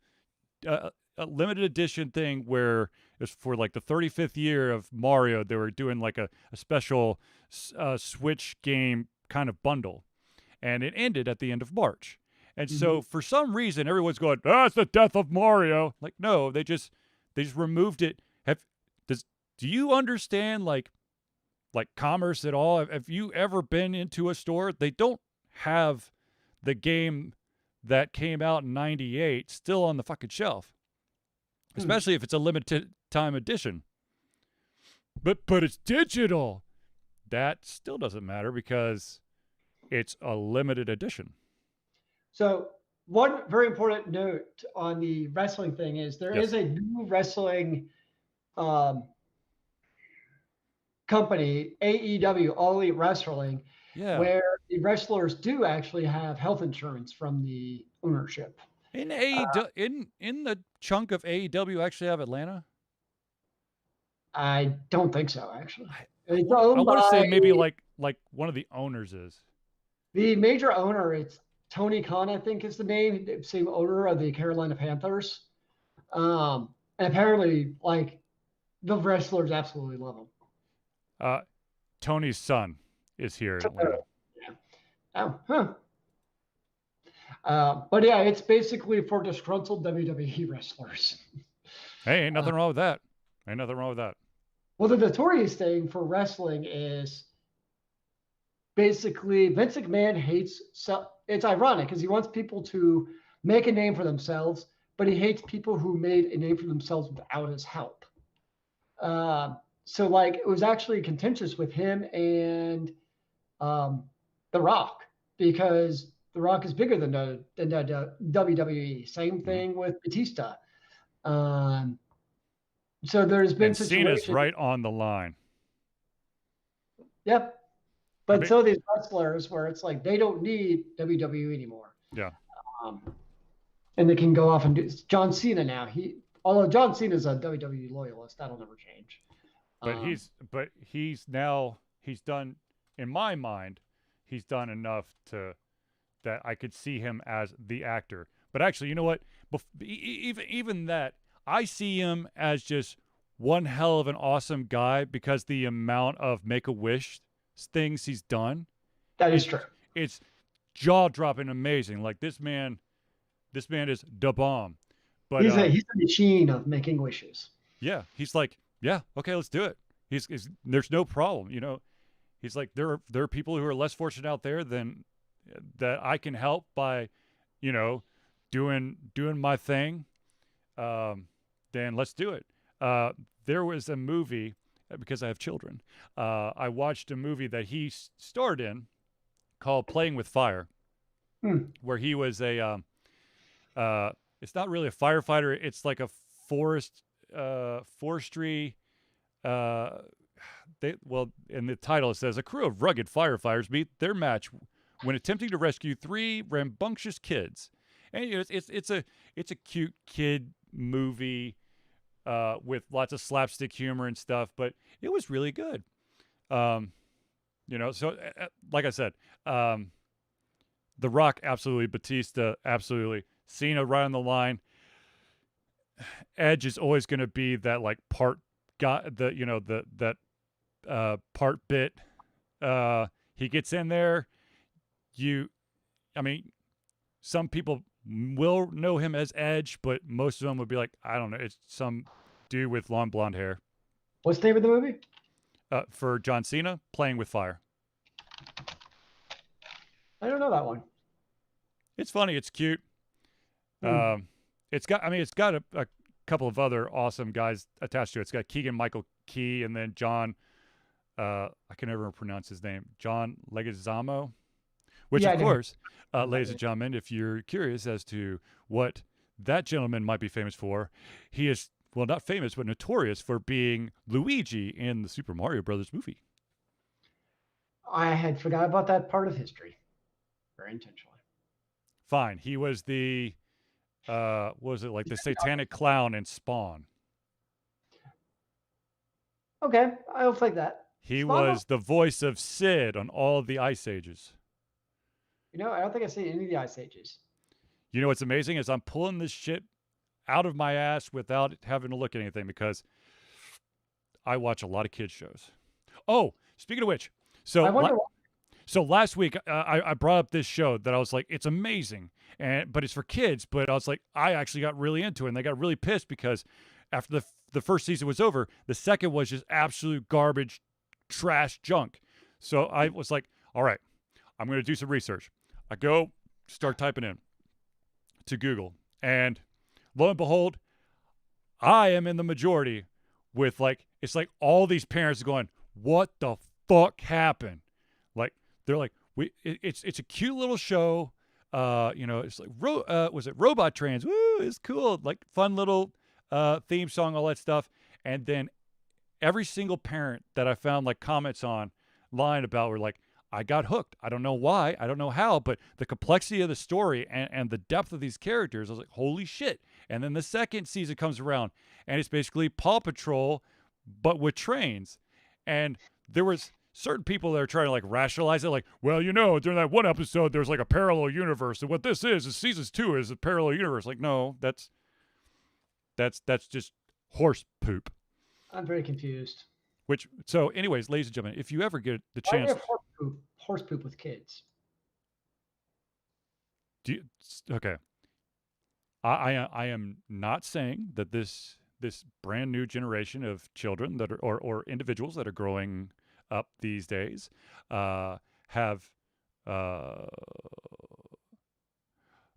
S1: a limited edition thing where it was for like the 35th year of Mario. They were doing like a special Switch game kind of bundle, and it ended at the end of March. And so for some reason everyone's going, it's the death of Mario. Like, no, they just removed it. Do you understand like commerce at all? Have you ever been into a store? They don't have the game that came out in 98 still on the fucking shelf, especially if it's a limited time edition. but it's digital. That still doesn't matter because it's a limited edition.
S2: So one very important note on the wrestling thing is there
S1: Yes.
S2: is a new wrestling um, company, AEW, All Elite Wrestling,
S1: Yeah.
S2: where the wrestlers do actually have health insurance from the ownership.
S1: In in the chunk of AEW actually have Atlanta?
S2: I don't think so, actually.
S1: I,
S2: It's
S1: I
S2: owned
S1: want to say
S2: by
S1: maybe like one of the owners is.
S2: the major owner. It's Tony Khan, I think is the name, the same owner of the Carolina Panthers. And apparently, like the wrestlers absolutely love him.
S1: Uh, Tony's son is here in Atlanta.
S2: Yeah. Oh, huh. But yeah, it's basically for disgruntled WWE wrestlers.
S1: Hey, ain't
S2: Uh,
S1: nothing wrong with that. Ain't nothing wrong with that.
S2: well, the notorious thing for wrestling is basically Vince McMahon hates. It's ironic because he wants people to make a name for themselves, but he hates people who made a name for themselves without his help. So like it was actually contentious with him and um, The Rock because The Rock is bigger than the WWE. Same
S1: Mm-hmm.
S2: thing with Batista. Um, so there's been
S1: And Cena's
S2: situations.
S1: right on the line.
S2: Yep.
S1: I
S2: But
S1: mean,
S2: so these wrestlers where it's like they don't need WWE anymore.
S1: yeah.
S2: Um, and they can go off and do John Cena now. Although John Cena is a WWE loyalist, that'll never change.
S1: But
S2: Um,
S1: he's done, in my mind, he's done enough to that I could see him as the actor. But actually, you know what? Even that, I see him as just one hell of an awesome guy because the amount of Make a Wish things he's done,
S2: that is
S1: it's
S2: true.
S1: it's jaw dropping amazing. Like this man is da bomb. But
S2: He's a machine of making wishes.
S1: yeah, he's like, yeah, okay, let's do it. He's there's no problem, you know. He's like there are people who are less fortunate out there than that I can help by, you know, doing my thing. Then let's do it. There was a movie because I have children. I watched a movie that he starred in called Playing with Fire,
S2: Hmm.
S1: where he was a it's not really a firefighter. It's like a forestry. Uh, in the title it says a crew of rugged firefighters meet their match when attempting to rescue three rambunctious kids. And you know, it's a cute kid movie with lots of slapstick humor and stuff, but it was really good. Um, you know, so like I said, The Rock absolutely, Batista absolutely, Cena right on the line. Edge is always going to be that like part guy, the you know the that part bit. He gets in there. You, I mean, some people will know him as Edge, but most of them would be like, I don't know, it's some dude with long blonde hair.
S2: What's the name of the movie?
S1: For John Cena, Playing with Fire.
S2: I don't know that one.
S1: It's funny. It's cute.
S2: Hmm.
S1: It's got a couple of other awesome guys attached to it. It's got Keegan Michael Key and then John. I can never pronounce his name. John Leguizamo, which
S2: Yeah,
S1: of
S2: I never.
S1: course, ladies and gentlemen, if you're curious as to what that gentleman might be famous for, he is well not famous but notorious for being Luigi in the Super Mario Brothers movie.
S2: I had forgot about that part of history, very intentionally.
S1: Fine, he was the what was it like the satanic clown in Spawn.
S2: Okay, I'll take that.
S1: He
S2: Spawn.
S1: was the voice of Sid on all of the Ice Ages.
S2: You know, I don't think I've seen any of the Ice Ages.
S1: You know what's amazing is I'm pulling this shit out of my ass without having to look at anything because I watch a lot of kids shows. Oh, speaking of which,
S2: I wonder why.
S1: so last week I brought up this show that I was like, it's amazing, but it's for kids. But I was like, I actually got really into it, and they got really pissed because after the first season was over, the second was just absolute garbage, trash junk. So I was like, all right, I'm going to do some research. I go start typing in to Google, and lo and behold, I am in the majority with like, it's like all these parents going, what the fuck happened? Like, they're like, it's a cute little show. It's like, was it Robot Trans? Woo, it's cool. Like, fun little theme song, all that stuff. And then every single parent that I found like comments online about were like, I got hooked. I don't know why. I don't know how, but the complexity of the story and the depth of these characters, I was like, holy shit. And then the second season comes around and it's basically Paw Patrol, but with trains. And there was certain people that are trying to like rationalize it, like, well, during that one episode, there's like a parallel universe. And what this is season 2 is a parallel universe. Like, no, that's just horse poop.
S2: I'm very confused.
S1: So anyways, ladies and gentlemen, if you ever get the chance,
S2: horse poop with kids.
S1: Okay. I am not saying that this brand new generation of children that are or individuals that are growing up these days have okay,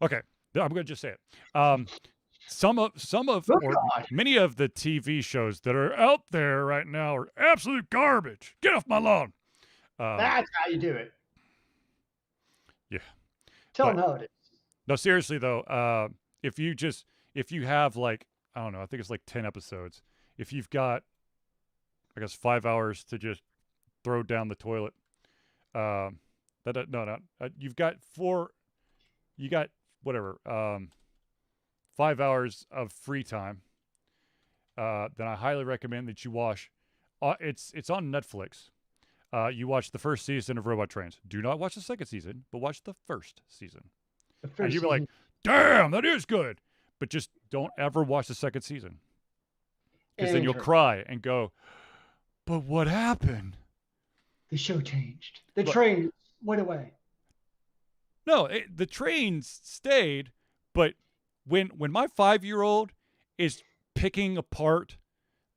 S1: I'm going to just say it. Some of many of the TV shows that are out there right now are absolute garbage. Get off my lawn.
S2: That's how you do it.
S1: Yeah.
S2: Tell them how it is.
S1: No, seriously though, if you have like, I don't know, I think it's like 10 episodes. If you've got, I guess, 5 hours to just throw down the toilet, you've got whatever, 5 hours of free time, then I highly recommend that you watch. It's on Netflix. You watch the first season of Robot Trains. Do not watch the second season, but watch the first season. And you'll be like, damn, that is good. But just don't ever watch the second season. Because then you'll cry and go, but what happened?
S2: The show changed. The train went away.
S1: No, the trains stayed, but when my 5-year-old is picking apart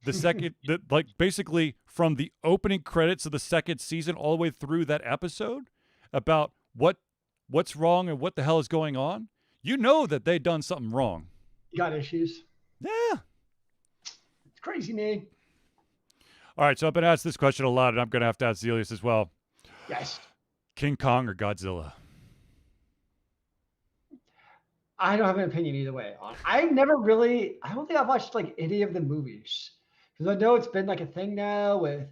S1: the second, like basically from the opening credits of the second season all the way through that episode about what's wrong and what the hell is going on, you know that they done something wrong.
S2: You got issues.
S1: Yeah.
S2: It's crazy, man.
S1: All right, so I've been asked this question a lot, and I'm going to have to ask Zealues as well.
S2: Yes.
S1: King Kong or Godzilla?
S2: I don't have an opinion either way. I don't think I've watched like any of the movies. Because I know it's been like a thing now with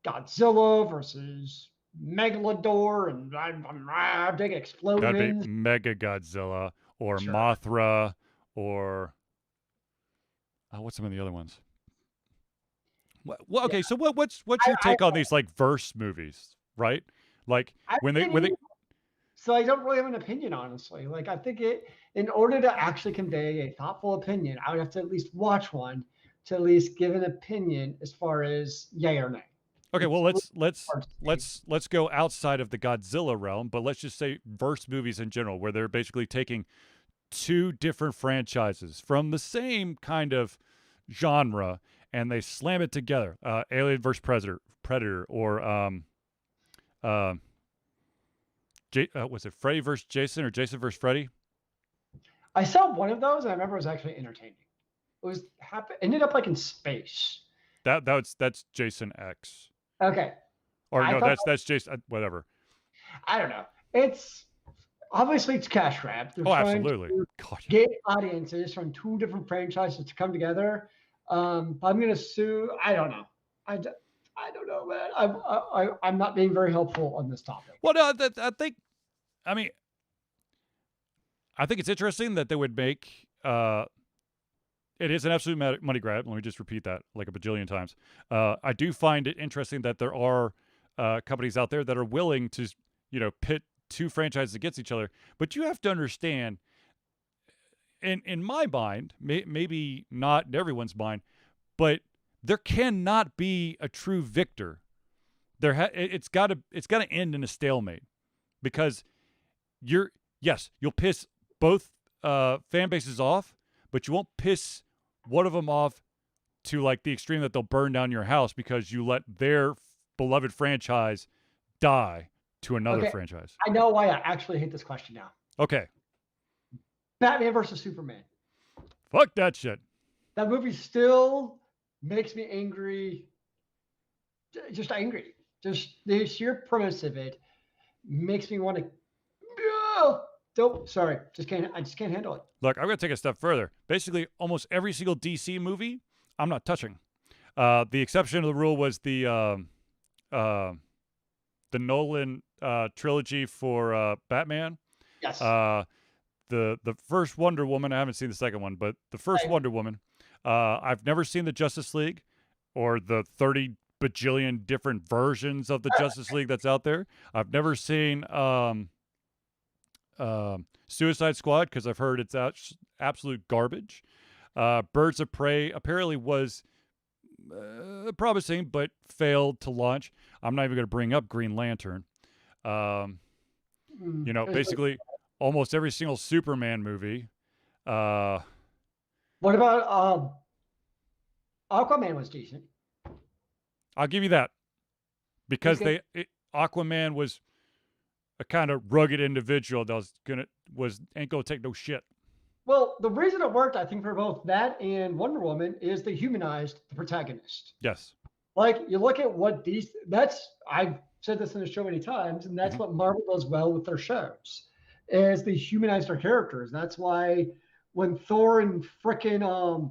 S2: Godzilla versus Megalodon and big explosions.
S1: That'd be Mega Godzilla or Mothra or what's some of the other ones? Well, okay, so what's your take on these like verse movies, right? Like when they
S2: So I don't really have an opinion, honestly. Like I think in order to actually convey a thoughtful opinion, I would have to at least watch one to at least give an opinion as far as yay or nay.
S1: Okay, well let's go outside of the Godzilla realm, but let's just say verse movies in general, where they're basically taking two different franchises from the same kind of genre and they slam it together. Alien vs. Predator, or was it Freddy vs. Jason or Jason vs. Freddy?
S2: I saw one of those and I remember it was actually entertaining. It ended up like in space.
S1: That's Jason X.
S2: Okay.
S1: Or no, that's Jason. Whatever.
S2: I don't know. It's obviously it's cash grab.
S1: Oh, absolutely.
S2: Get audiences from two different franchises to come together. I'm gonna sue. I don't know. I don't know, man. I'm not being very helpful on this topic.
S1: Well, no, I think it's interesting that they would make. It is an absolute money grab. Let me just repeat that like a bajillion times. I do find it interesting that there are companies out there that are willing to, pit two franchises against each other. But you have to understand, in my mind, maybe not in everyone's mind, but there cannot be a true victor. It's got to end in a stalemate, because you'll piss both fan bases off, but you won't piss one of them off to like the extreme that they'll burn down your house because you let their beloved franchise die to another franchise.
S2: I know why I actually hate this question now.
S1: Okay.
S2: Batman versus Superman.
S1: Fuck that shit.
S2: That movie still makes me angry, just angry. Just the sheer premise of it makes me want to. Nope, sorry, just can't. I just can't handle it.
S1: Look, I'm going to take a step further. Basically, almost every single DC movie, I'm not touching. The exception of the rule was uh, the Nolan trilogy for Batman.
S2: Yes.
S1: The first Wonder Woman. I haven't seen the second one, but the first Wonder Woman. I've never seen the Justice League or the 30 bajillion different versions of the Justice League that's out there. I've never seen Suicide Squad because I've heard it's absolute garbage. Birds of Prey apparently was promising, but failed to launch. I'm not even going to bring up Green Lantern. Basically, almost every single Superman movie.
S2: What about Aquaman was decent.
S1: I'll give you that because Aquaman was a kind of rugged individual that ain't gonna take no shit.
S2: Well, the reason it worked, I think, for both that and Wonder Woman is they humanized the protagonist.
S1: Yes.
S2: Like you look at what I've said this in the show many times, and that's what Marvel does well with their shows, is they humanize their characters. That's why when Thor and frickin'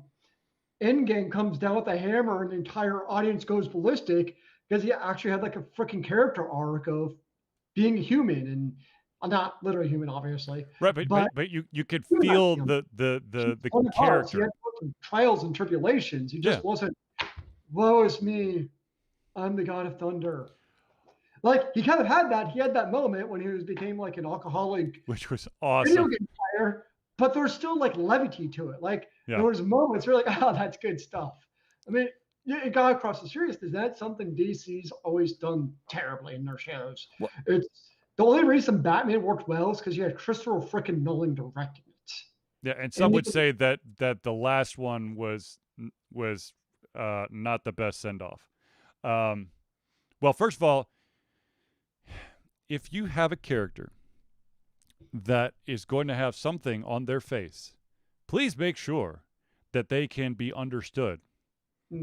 S2: Endgame comes down with a hammer and the entire audience goes ballistic because he actually had like a freaking character arc of being human and not literally human, obviously.
S1: Right, but you could feel the character.
S2: He had trials and tribulations. He just wasn't, woe is me, I'm the god of thunder. Like he kind of had that. He had that moment when he became like an alcoholic,
S1: which was awesome.
S2: Video game player, but there was still like levity to it. Like there was moments where like, oh, that's good stuff. I mean, it got across the seriousness. That's something DC's always done terribly in their shows. What? It's the only reason Batman worked well is because you had Christopher frickin' Nolan directing it.
S1: Yeah, and some would say that the last one was not the best send off. Well, first of all, if you have a character that is going to have something on their face, please make sure that they can be understood.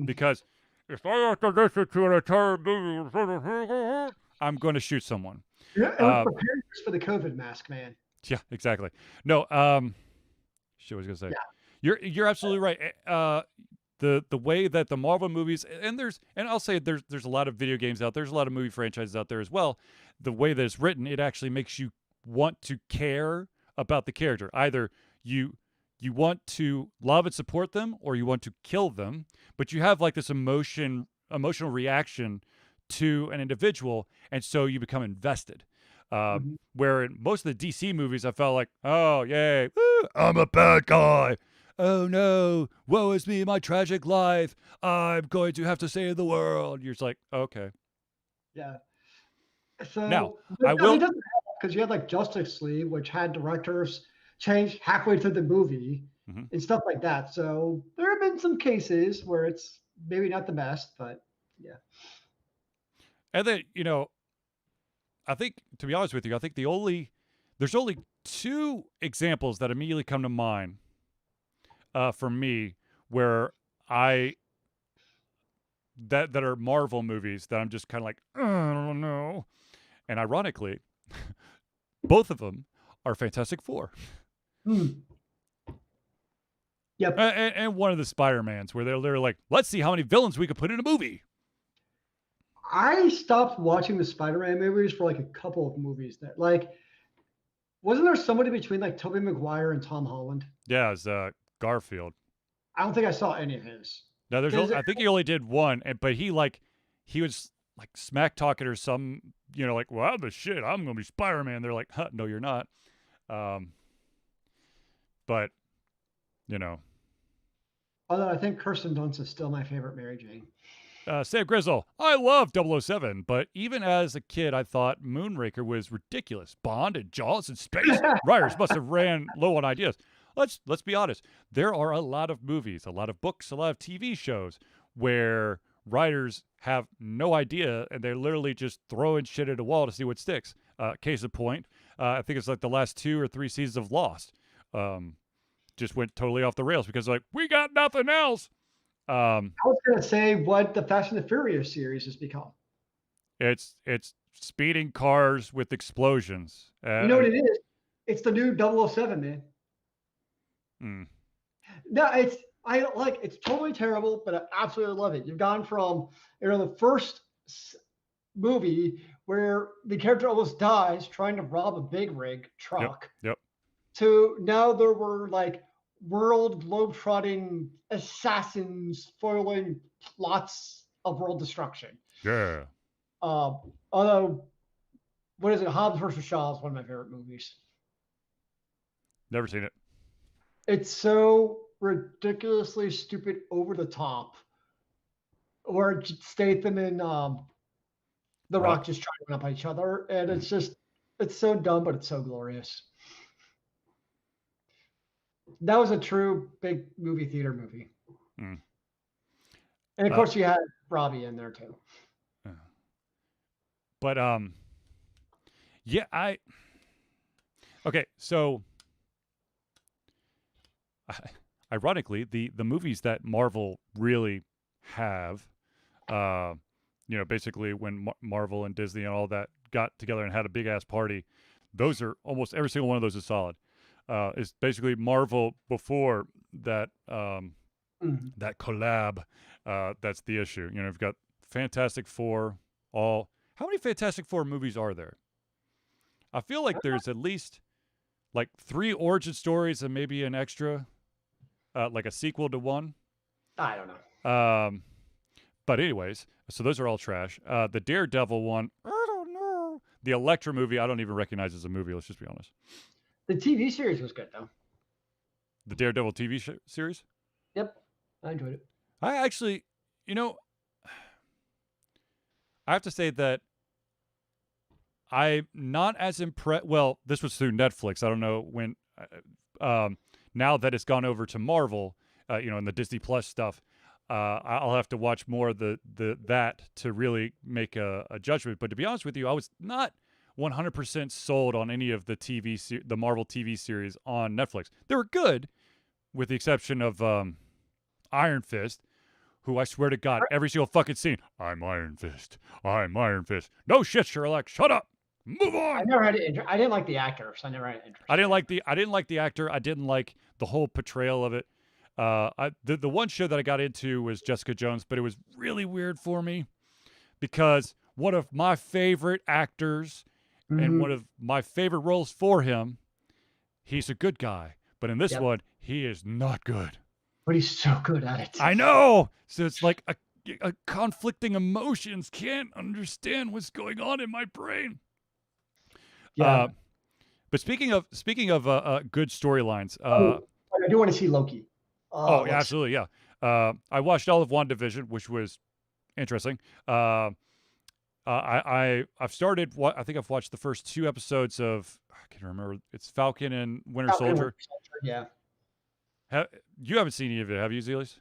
S1: Because if I have to listen to an entire movie, I'm going to shoot someone.
S2: Yeah, it was preparing for the COVID mask, man.
S1: Yeah, exactly. No, shit, I was going to say. Yeah. You're absolutely right. The way that the Marvel movies and I'll say there's a lot of video games out there, there's a lot of movie franchises out there as well. The way that it's written, it actually makes you want to care about the character. Either you want to love and support them, or you want to kill them, but you have like this emotional reaction to an individual, and so you become invested. Where in most of the DC movies, I felt like, oh yay, woo, I'm a bad guy. Oh no, woe is me, my tragic life. I'm going to have to save the world. You're just like, okay.
S2: Yeah. So
S1: now I will,
S2: because you had like Justice League, which had directors change halfway through the movie and stuff like that. So there have been some cases where it's maybe not the best, but yeah.
S1: And then, I think, to be honest with you, I think there's only two examples that immediately come to mind for me where that are Marvel movies that I'm just kind of like, I don't know. And ironically, both of them are Fantastic Four.
S2: Yep.
S1: And one of the Spider-Mans where they're literally like, let's see how many villains we could put in a movie.
S2: I stopped watching the Spider-Man movies for like a couple of movies that like, wasn't there somebody between like Tobey Maguire and Tom Holland?
S1: Yeah, it's Garfield.
S2: I don't think I saw any of his.
S1: No, I think he only did one, but he was like smack talking or some, like, well, the shit, I'm gonna be Spider-Man. They're like, huh, no, you're not. But
S2: although I think Kirsten Dunst is still my favorite Mary Jane.
S1: Sam Grizzle, I love 007, but even as a kid, I thought Moonraker was ridiculous. Bond and Jaws in space. Writers must have ran low on ideas. Let's be honest. There are a lot of movies, a lot of books, a lot of TV shows where writers have no idea and they're literally just throwing shit at a wall to see what sticks. Case in point, I think it's like the last 2 or 3 seasons of Lost just went totally off the rails because like, we got nothing else.
S2: I was going to say what the Fast and the Furious series has become.
S1: It's speeding cars with explosions.
S2: You know what it is? It's the new 007, man.
S1: Mm.
S2: No, it's totally terrible, but I absolutely love it. You've gone from the first movie where the character almost dies trying to rob a big rig
S1: Yep.
S2: truck
S1: Yep.
S2: to now there were like world globetrotting assassins foiling plots of world destruction.
S1: Yeah.
S2: Although, what is it? Hobbs versus Shaw is one of my favorite movies.
S1: Never seen it.
S2: It's so ridiculously stupid, over the top. Or Statham and The Rock just trying to up each other, and it's so dumb, but it's so glorious. That was a true big movie theater movie.
S1: Mm.
S2: And of course, you had Robbie in there too.
S1: But yeah, okay. So, ironically, the movies that Marvel really have, basically when Marvel and Disney and all that got together and had a big ass party, those are almost every single one of those is solid. It's basically Marvel before that that collab. That's the issue. You've got Fantastic Four. How many Fantastic Four movies are there? I feel like there's at least like 3 origin stories and maybe an extra, like a sequel to one.
S2: I don't know.
S1: But anyways, so those are all trash. The Daredevil one, I don't know. The Elektra movie, I don't even recognize as a movie. Let's just be honest.
S2: The TV series was good though.
S1: The Daredevil TV series?
S2: Yep, I enjoyed it.
S1: I actually, I have to say that I'm not as impressed. Well, this was through Netflix. I don't know when. Now that it's gone over to Marvel, and the Disney Plus stuff, I'll have to watch more of that to really make a judgment. But to be honest with you, I was not 100% sold on any of the Marvel TV series on Netflix. They were good, with the exception of Iron Fist, who I swear to God, every single fucking scene, I'm Iron Fist. I'm Iron Fist. No shit, Sherlock. Shut up. Move on.
S2: I never had interest. I didn't like the actor, so I never had interest.
S1: I didn't like the actor. I didn't like the whole portrayal of it. The one show that I got into was Jessica Jones, but it was really weird for me because one of my favorite actors and one of my favorite roles for him, he's a good guy, but in this one, he is not good.
S2: But he's so good at it.
S1: I know. So it's like a conflicting emotions. Can't understand what's going on in my brain.
S2: Yeah.
S1: But speaking of good storylines,
S2: I do want to see Loki.
S1: Yeah, absolutely, yeah. I watched all of WandaVision, which was interesting. I've started. I think I've watched the first 2 episodes of. I can't remember. It's Falcon and Winter Soldier.
S2: Yeah.
S1: You haven't seen any of it, have you, Zealues?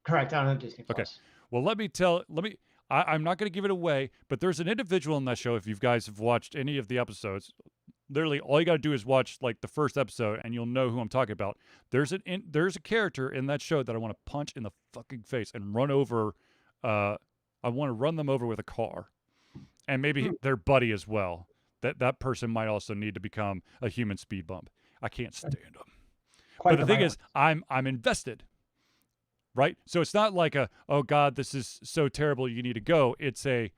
S2: Correct. I don't have Disney Plus.
S1: Okay. Well, I'm not going to give it away, but there's an individual in that show. If you guys have watched any of the episodes, literally all you got to do is watch like the first episode, and you'll know who I'm talking about. There's a character in that show that I want to punch in the fucking face and run over. I want to run them over with a car, and maybe their buddy as well. That person might also need to become a human speed bump. I can't stand them. But the thing is, I'm invested. Right? So it's not like oh God, this is so terrible, you need to go. It's I've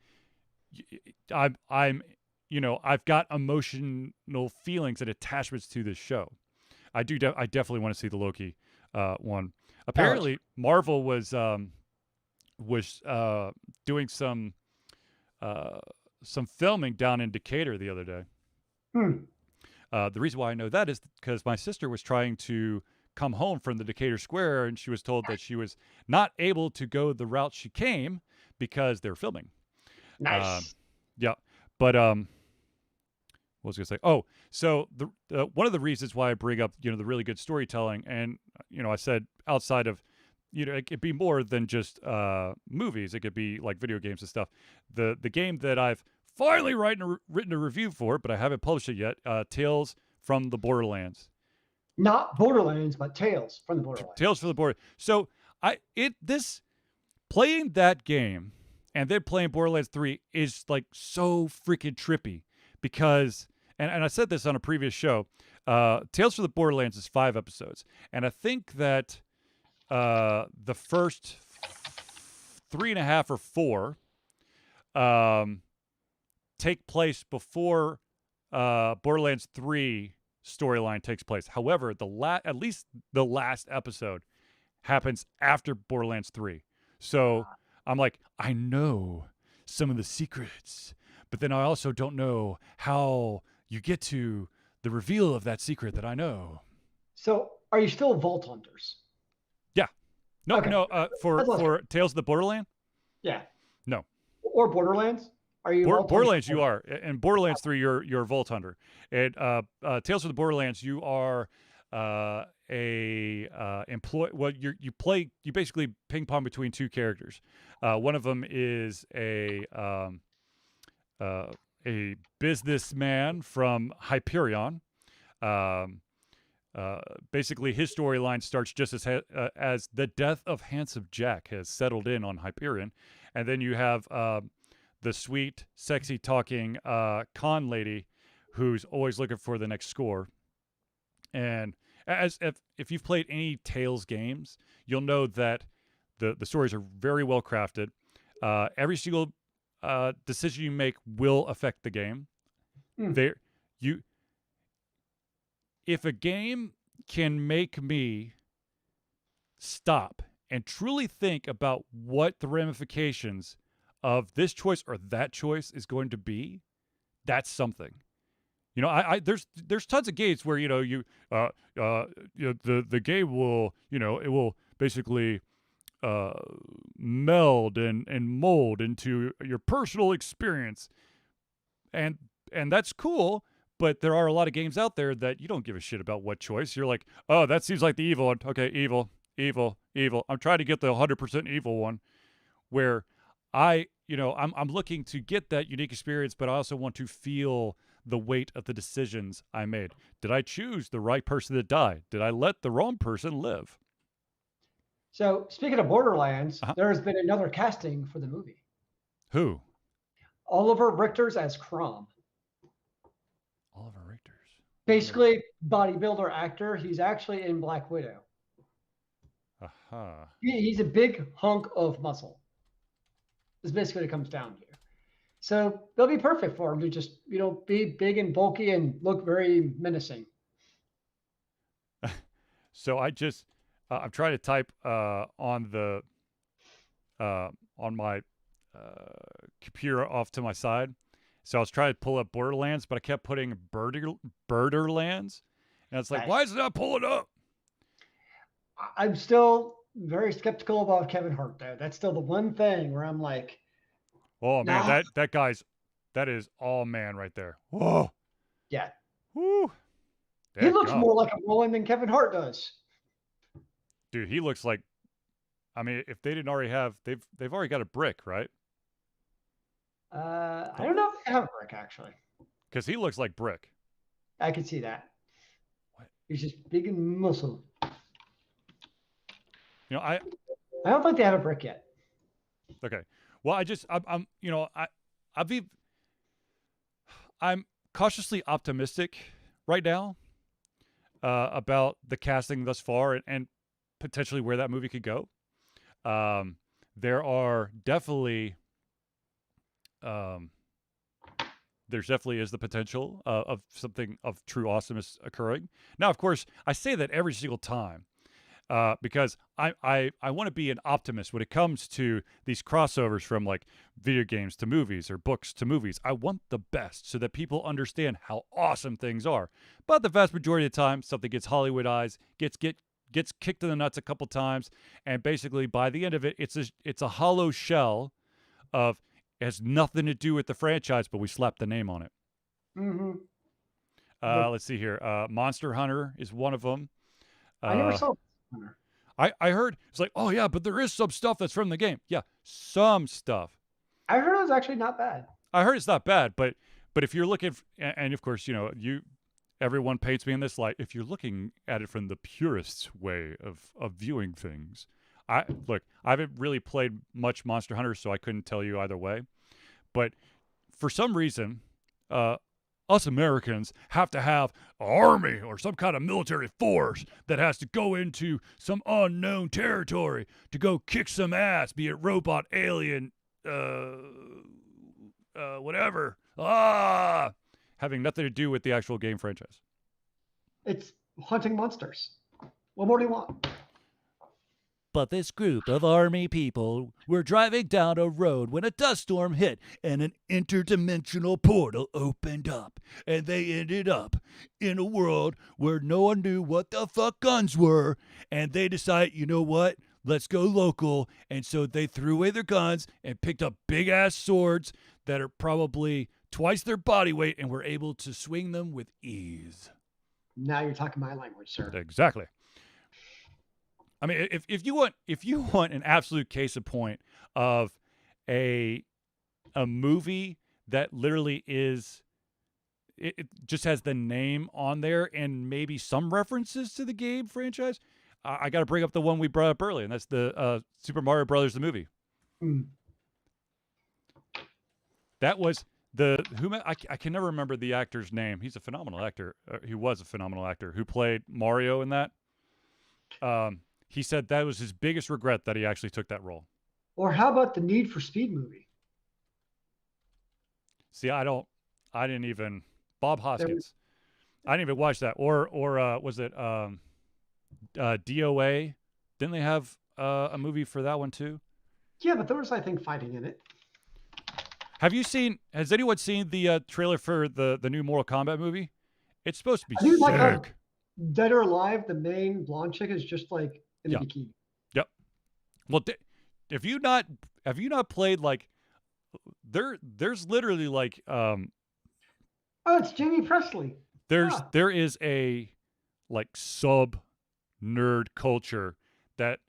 S1: got emotional feelings and attachments to this show. I definitely want to see the Loki one. Apparently, Marvel was doing some filming down in Decatur the other day. The reason why I know that is because my sister was trying to come home from the Decatur Square, and she was told that she was not able to go the route she came because they're filming.
S2: Nice.
S1: Yeah, but what was I gonna say? Oh, so the one of the reasons why I bring up the really good storytelling, and I said outside of it could be more than just movies. It could be like video games and stuff. The game that I've finally written a review for, but I haven't published it yet. Tales from the Borderlands.
S2: Not Borderlands, but Tales from the Borderlands.
S1: Tales from the Border. So this playing that game and then playing Borderlands 3 is like so freaking trippy because and I said this on a previous show. Tales from the Borderlands is 5 episodes, and I think that the first 3.5 or 4 take place before Borderlands 3 storyline takes place. However, at least the last episode happens after Borderlands 3. So I'm like, I know some of the secrets, but then I also don't know how you get to the reveal of that secret that I know.
S2: So, are you still Vault Hunters?
S1: Yeah. No,
S2: Okay.
S1: no. For Tales of the Borderland?
S2: Yeah.
S1: No.
S2: Or Borderlands? Are you
S1: Borderlands? You are. In Borderlands 3, you're a Vault Hunter. And Tales of the Borderlands, you are a employee. Well, you basically ping pong between 2 characters. One of them is a businessman from Hyperion. Basically, his storyline starts just as the death of Handsome Jack has settled in on Hyperion, and then you have the sweet, sexy talking con lady who's always looking for the next score. And if you've played any Tales games, you'll know that the stories are very well crafted. Every single decision you make will affect the game. If a game can make me stop and truly think about what the ramifications of this choice or that choice is going to be, that's something. You know, there's tons of games where the game will it will basically meld and mold into your personal experience, and that's cool. But there are a lot of games out there that you don't give a shit about what choice. You're like, oh, that seems like the evil one. Okay, evil. I'm trying to get the 100% evil one, where I'm looking to get that unique experience, but I also want to feel the weight of the decisions I made. Did I choose the right person to die? Did I let the wrong person live?
S2: So, speaking of Borderlands, there's been another casting for the movie.
S1: Who?
S2: Oliver Richter's as Crom.
S1: Oliver Richter's.
S2: Basically, bodybuilder actor. He's actually in Black Widow.
S1: Aha.
S2: He's a big hunk of muscle. That's basically what it comes down to. So they'll be perfect for him to just, be big and bulky and look very menacing.
S1: So I'm trying to type on my computer off to my side. So I was trying to pull up Borderlands, but I kept putting Birderlands. And it's like, why is it not pulling up?
S2: I'm still very skeptical about Kevin Hart, though. That's still the one thing where I'm like,
S1: oh, man, that is all man right there. Whoa.
S2: Yeah.
S1: Woo.
S2: He looks more like a Roland than Kevin Hart does.
S1: Dude, he looks like, if they didn't already have, they've already got a brick, right?
S2: I don't know if they have a brick, actually.
S1: Because he looks like brick.
S2: I can see that.
S1: What?
S2: He's just big and muscle.
S1: I
S2: don't think they have a brick yet.
S1: Okay. Well, I'm cautiously optimistic right now about the casting thus far and potentially where that movie could go. There are definitely there's definitely is the potential of something of true awesomeness occurring. Now, of course, I say that every single time because I want to be an optimist when it comes to these crossovers from like video games to movies or books to movies. I want the best so that people understand how awesome things are. But the vast majority of the time, something gets Hollywoodized, gets kicked in the nuts a couple times, and basically by the end of it, it's a hollow shell of it has nothing to do with the franchise, but we slapped the name on it.
S2: Mm-hmm.
S1: Let's see here. Monster Hunter is one of them.
S2: I never saw Monster Hunter.
S1: I heard it's like, oh yeah, but there is some stuff that's from the game. Yeah, some stuff.
S2: I heard it was actually not bad.
S1: I heard it's not bad, but if you're looking, and of course, everyone paints me in this light. If you're looking at it from the purest way of viewing things, I look, I haven't really played much Monster Hunter, so I couldn't tell you either way. But for some reason, uh, us Americans have to have an army or some kind of military force that has to go into some unknown territory to go kick some ass, be it robot, alien, whatever. Having nothing to do with the actual game franchise.
S2: It's hunting monsters. What more do you want?
S3: But this group of army people were driving down a road when a dust storm hit and an interdimensional portal opened up. And they ended up in a world where no one knew what the fuck guns were. And they decided, you know what? Let's go local. And so they threw away their guns and picked up big ass swords that are probably twice their body weight and were able to swing them with ease.
S2: Now you're talking my language, sir.
S1: Exactly. I mean, if you want an absolute case in point of a movie that literally is it just has the name on there and maybe some references to the game franchise, I got to bring up the one we brought up earlier, and that's the Super Mario Brothers the movie.
S2: Mm.
S1: That was I can never remember the actor's name. He's a phenomenal actor. He was a phenomenal actor who played Mario in that. He said that was his biggest regret that he actually took that role.
S2: Or how about the Need for Speed movie?
S1: See, I didn't even Bob Hoskins. I didn't even watch that. Or was it DOA? Didn't they have a movie for that one too?
S2: Yeah, but there was, I think, fighting in it.
S1: Has anyone seen the trailer for the new Mortal Kombat movie? It's supposed to be
S2: I
S1: sick.
S2: like Dead or Alive, the main blonde chick is just like in a bikini.
S1: Yep. Well, have you not played like there's literally like
S2: oh, it's Jamie Presley.
S1: There is a like sub nerd culture that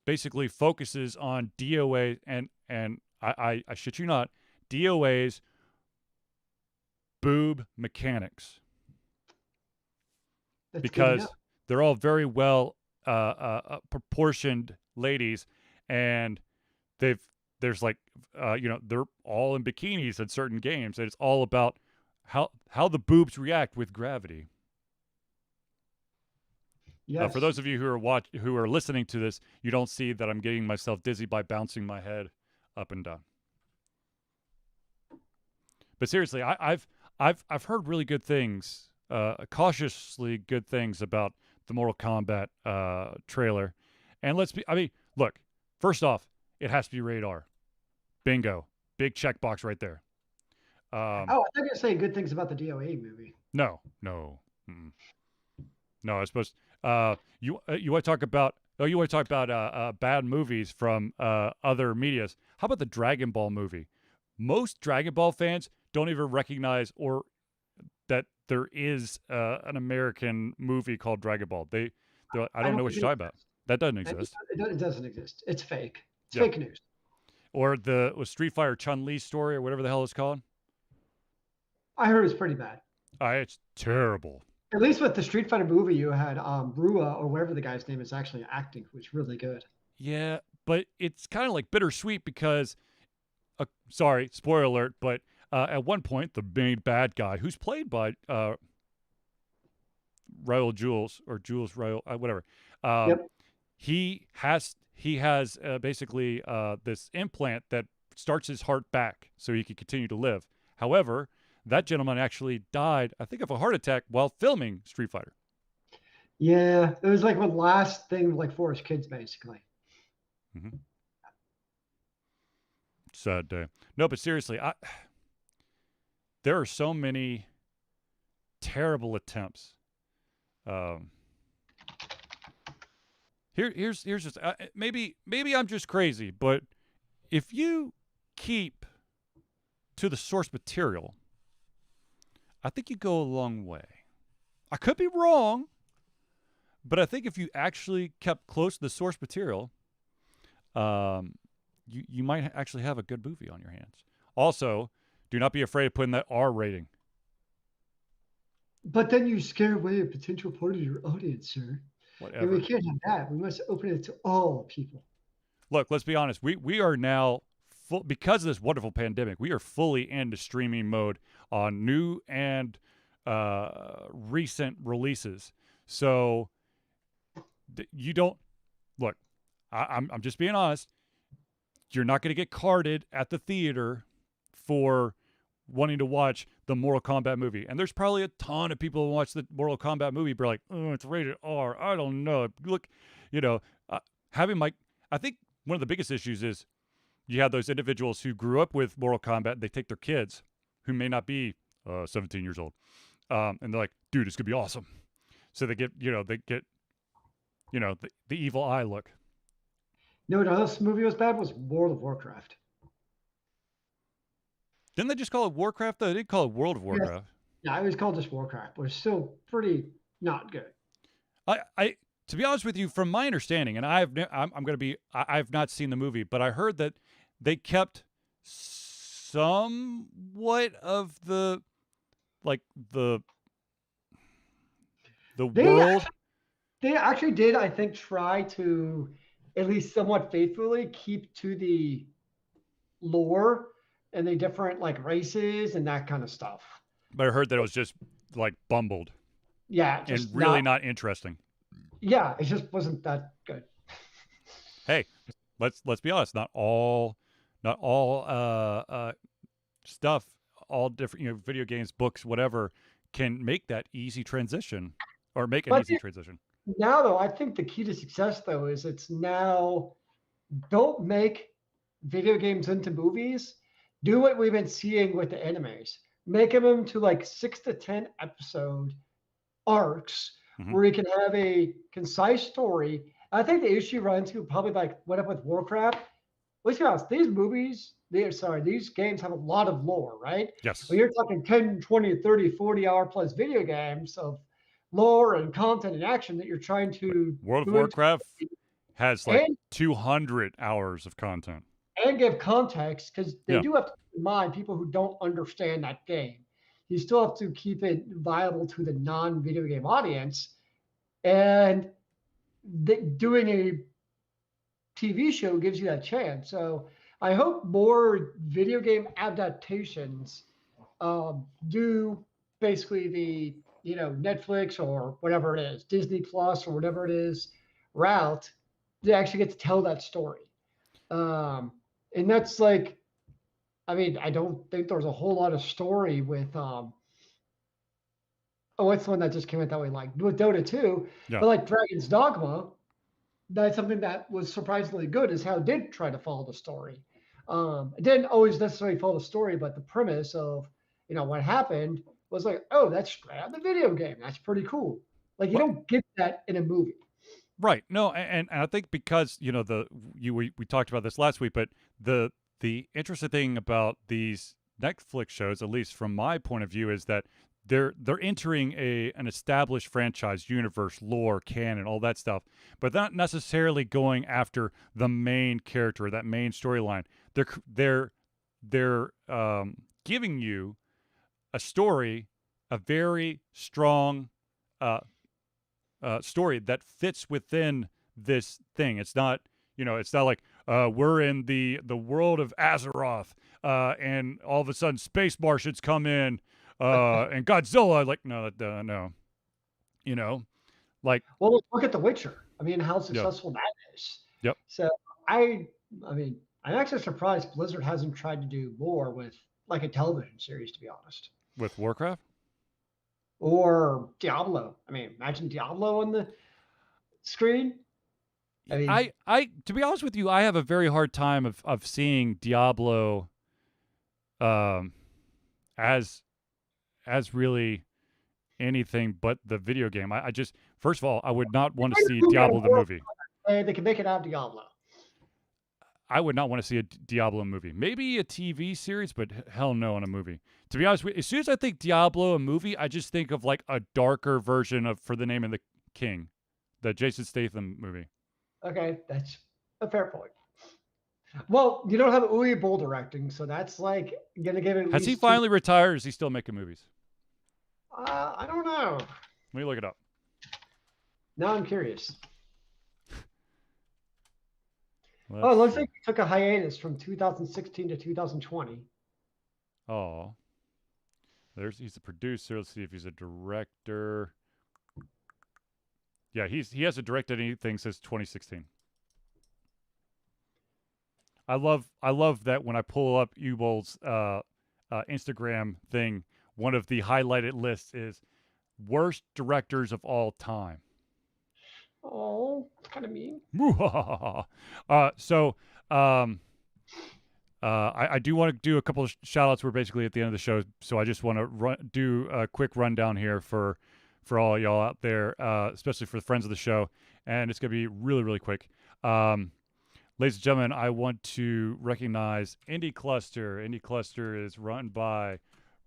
S1: basically focuses on DOA and I shit you not, DOA's boob mechanics.
S2: That's
S1: because they're all very well proportioned ladies, and there's like they're all in bikinis in certain games, and it's all about how the boobs react with gravity.
S2: Yes.
S1: For those of you who are listening to this, you don't see that I'm getting myself dizzy by bouncing my head up and down. But seriously, I've heard really good things. Cautiously good things about the Mortal Kombat trailer. And look, first off, it has to be rated R. Bingo. Big checkbox right there.
S2: I thought you were saying good things about the DOA movie.
S1: No. No, I suppose you want to talk about bad movies from other medias. How about the Dragon Ball movie? Most Dragon Ball fans don't even recognize or that there is an American movie called Dragon Ball. I don't know what you're talking about. That doesn't exist.
S2: It doesn't exist. It's fake. It's fake news.
S1: Or was Street Fighter Chun-Li's story or whatever the hell it's called.
S2: I heard it was pretty bad.
S1: It's terrible.
S2: At least with the Street Fighter movie, you had Rua or whatever the guy's name is actually acting, which was really good.
S1: Yeah, but it's kind of like bittersweet because, sorry, spoiler alert, but at one point, the main bad guy, who's played by Raul Jules or Jules Raul, whatever, he has basically this implant that starts his heart back so he can continue to live. However, that gentleman actually died, I think, of a heart attack while filming Street Fighter.
S2: Yeah, it was like one last thing, like for his kids, basically.
S1: Mm-hmm. Sad day. No, but seriously, there are so many terrible attempts. Here's just maybe I'm just crazy, but if you keep to the source material, I think you go a long way. I could be wrong, but I think if you actually kept close to the source material, you might actually have a good movie on your hands. Also, do not be afraid of putting that R rating.
S2: But then you scare away a potential part of your audience, sir.
S1: Whatever.
S2: And we can't have that. We must open it to all people.
S1: look, let's be honest. We are now full because of this wonderful pandemic. We are fully into streaming mode on new and recent releases. So you don't look. I'm just being honest. You're not going to get carded at the theater for wanting to watch the Mortal Kombat movie. And there's probably a ton of people who watch the Mortal Kombat movie but are like, oh, it's rated R. I don't know. Look, I think one of the biggest issues is you have those individuals who grew up with Mortal Kombat. They take their kids who may not be 17 years old. And they're like, dude, it's going to be awesome. So they get the evil eye look.
S2: No, this movie was bad was World of Warcraft.
S1: Didn't they just call it Warcraft, though? They didn't call it World of Warcraft.
S2: Yeah, it was called just Warcraft, but it's still pretty not good.
S1: To be honest with you, from my understanding, and I've not seen the movie, but I heard that they kept somewhat of the world.
S2: They actually did, I think, try to at least somewhat faithfully keep to the lore and the different like races and that kind of stuff.
S1: But I heard that it was just like bumbled.
S2: Yeah,
S1: and really not interesting.
S2: Yeah, it just wasn't that good.
S1: Hey, let's be honest. Not all stuff, all different video games, books, whatever, can make that easy transition or make an easy transition.
S2: Now, though, I think the key to success, though, is it's now don't make video games into movies. Do what we've been seeing with the animes. Make them into like 6 to 10 episode arcs where you can have a concise story. I think the issue runs into probably like what up with Warcraft. Let's be honest, these games have a lot of lore, right?
S1: Yes.
S2: When you're talking 10, 20, 30, 40 hour plus video games of lore and content and action that you're trying to
S1: World of Warcraft has like 200 hours of content.
S2: And give context, because they do have to keep in mind people who don't understand that game. You still have to keep it viable to the non-video game audience. And doing a TV show gives you that chance. So I hope more video game adaptations do basically the Netflix or whatever it is, Disney Plus or whatever it is route. They actually get to tell that story. And that's like, I mean, I don't think there's a whole lot of story with, what's the one that just came out that way, like with Dota 2, but like Dragon's Dogma, that's something that was surprisingly good is how it did try to follow the story. It didn't always necessarily follow the story, but the premise of, what happened was like, oh, that's straight out of the video game. That's pretty cool. Like you don't get that in a movie.
S1: Right. No, and I think because we talked about this last week, but the interesting thing about these Netflix shows, at least from my point of view, is that they're entering an established franchise, universe, lore, canon, all that stuff, but not necessarily going after the main character, that main storyline. They're giving you a story, a very strong story that fits within this thing. It's not, it's not like we're in the world of Azeroth, and all of a sudden space Martians come in, and Godzilla. Like no, like.
S2: Well, look at The Witcher. I mean, how successful that is.
S1: Yep.
S2: So I'm actually surprised Blizzard hasn't tried to do more with like a television series, to be honest.
S1: With Warcraft.
S2: Or Diablo. I mean, imagine Diablo on the screen.
S1: I to be honest with you, I have a very hard time of seeing Diablo as really anything but the video game. I just, first of all, I would not want to see Diablo the movie.
S2: They can make it out of Diablo.
S1: I would not want to see a Diablo movie. Maybe a TV series, but hell no on a movie. To be honest with you, as soon as I think Diablo a movie, I just think of like a darker version of For the Name of the King, the Jason Statham movie.
S2: Okay, that's a fair point. Well, you don't have Uwe Boll directing, so that's like gonna give it.
S1: Has he finally retired? Or is he still making movies?
S2: I don't know.
S1: Let me look it up.
S2: Now I'm curious. Oh, it looks like he took a hiatus from 2016 to 2020.
S1: Oh. He's a producer. Let's see if he's a director. Yeah, he hasn't directed anything since 2016. I love that when I pull up Ubol's Instagram thing, one of the highlighted lists is worst directors of all time.
S2: Oh, it's kind of mean.
S1: I do want to do a couple of shout outs. We're basically at the end of the show, so I just want to do a quick rundown here for all y'all out there, especially for the friends of the show, and it's going to be really, really quick. Ladies and gentlemen, I want to recognize Indie Cluster. Indie Cluster is run by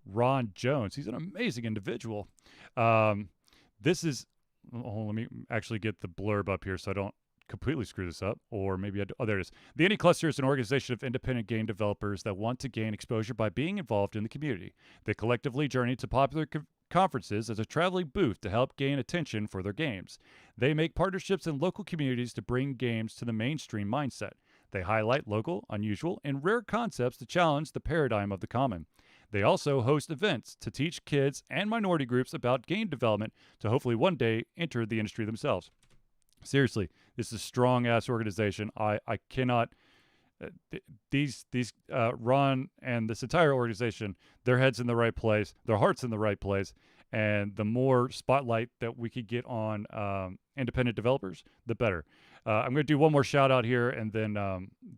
S1: Ron Jones. He's an amazing individual. This is, let me actually get the blurb up here so I don't completely screw this up, or maybe there it is. The Indie Cluster is an organization of independent game developers that want to gain exposure by being involved in the community. They collectively journey to popular conferences as a traveling booth to help gain attention for their games. They make partnerships in local communities to bring games to the mainstream mindset. They highlight local, unusual, and rare concepts to challenge the paradigm of the common. They also host events to teach kids and minority groups about game development to hopefully one day enter the industry themselves. Seriously, this is a strong-ass organization. I cannot... Ron and this entire organization, their head's in the right place, their heart's in the right place, and the more spotlight that we could get on independent developers, the better. I'm going to do one more shout out here, and then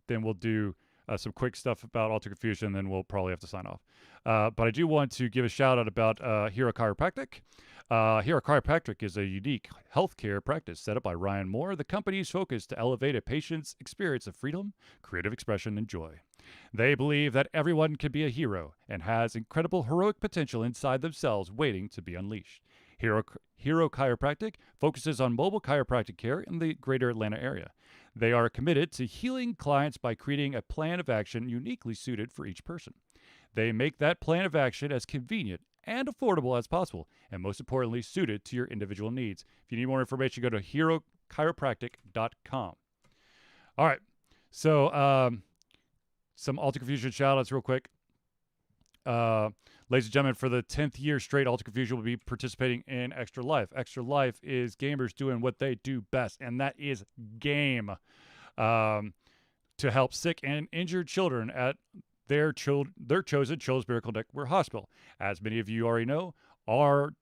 S1: we'll do some quick stuff about Alter Confusion, and then we'll probably have to sign off. But I do want to give a shout out about Hero Chiropractic. Hero Chiropractic is a unique healthcare practice set up by Ryan Moore. The company's focus to elevate a patient's experience of freedom, creative expression, and joy. They believe that everyone can be a hero and has incredible heroic potential inside themselves waiting to be unleashed. Hero Chiropractic focuses on mobile chiropractic care in the greater Atlanta area. They are committed to healing clients by creating a plan of action uniquely suited for each person. They make that plan of action as convenient and affordable as possible, and most importantly, suited to your individual needs. If you need more information, go to herochiropractic.com. All right, so some Alter Confusion shout-outs real quick. Ladies and gentlemen, for the 10th year straight, Alter Confusion will be participating in Extra Life. Extra Life is gamers doing what they do best, and that is game. To help sick and injured children at their chosen Children's Miracle Network Hospital. As many of you already know, our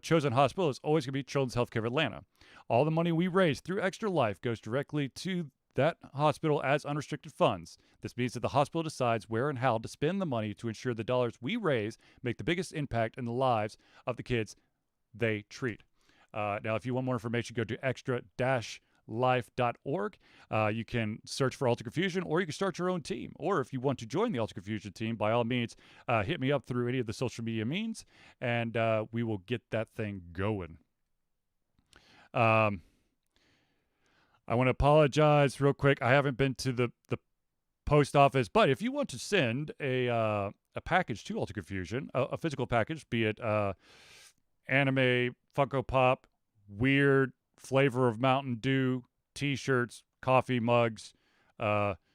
S1: chosen hospital is always going to be Children's Healthcare of Atlanta. All the money we raise through Extra Life goes directly to that hospital as unrestricted funds. This means that the hospital decides where and how to spend the money to ensure the dollars we raise make the biggest impact in the lives of the kids they treat. Now, if you want more information, go to extra-life.org. You can search for Alter Confusion, or you can start your own team. Or if you want to join the Alter Confusion team, by all means, hit me up through any of the social media means, and we will get that thing going. I want to apologize real quick. I haven't been to the post office, but if you want to send a package to Alter Confusion, a physical package, be it anime, Funko Pop, weird flavor of Mountain Dew, T-shirts, coffee mugs,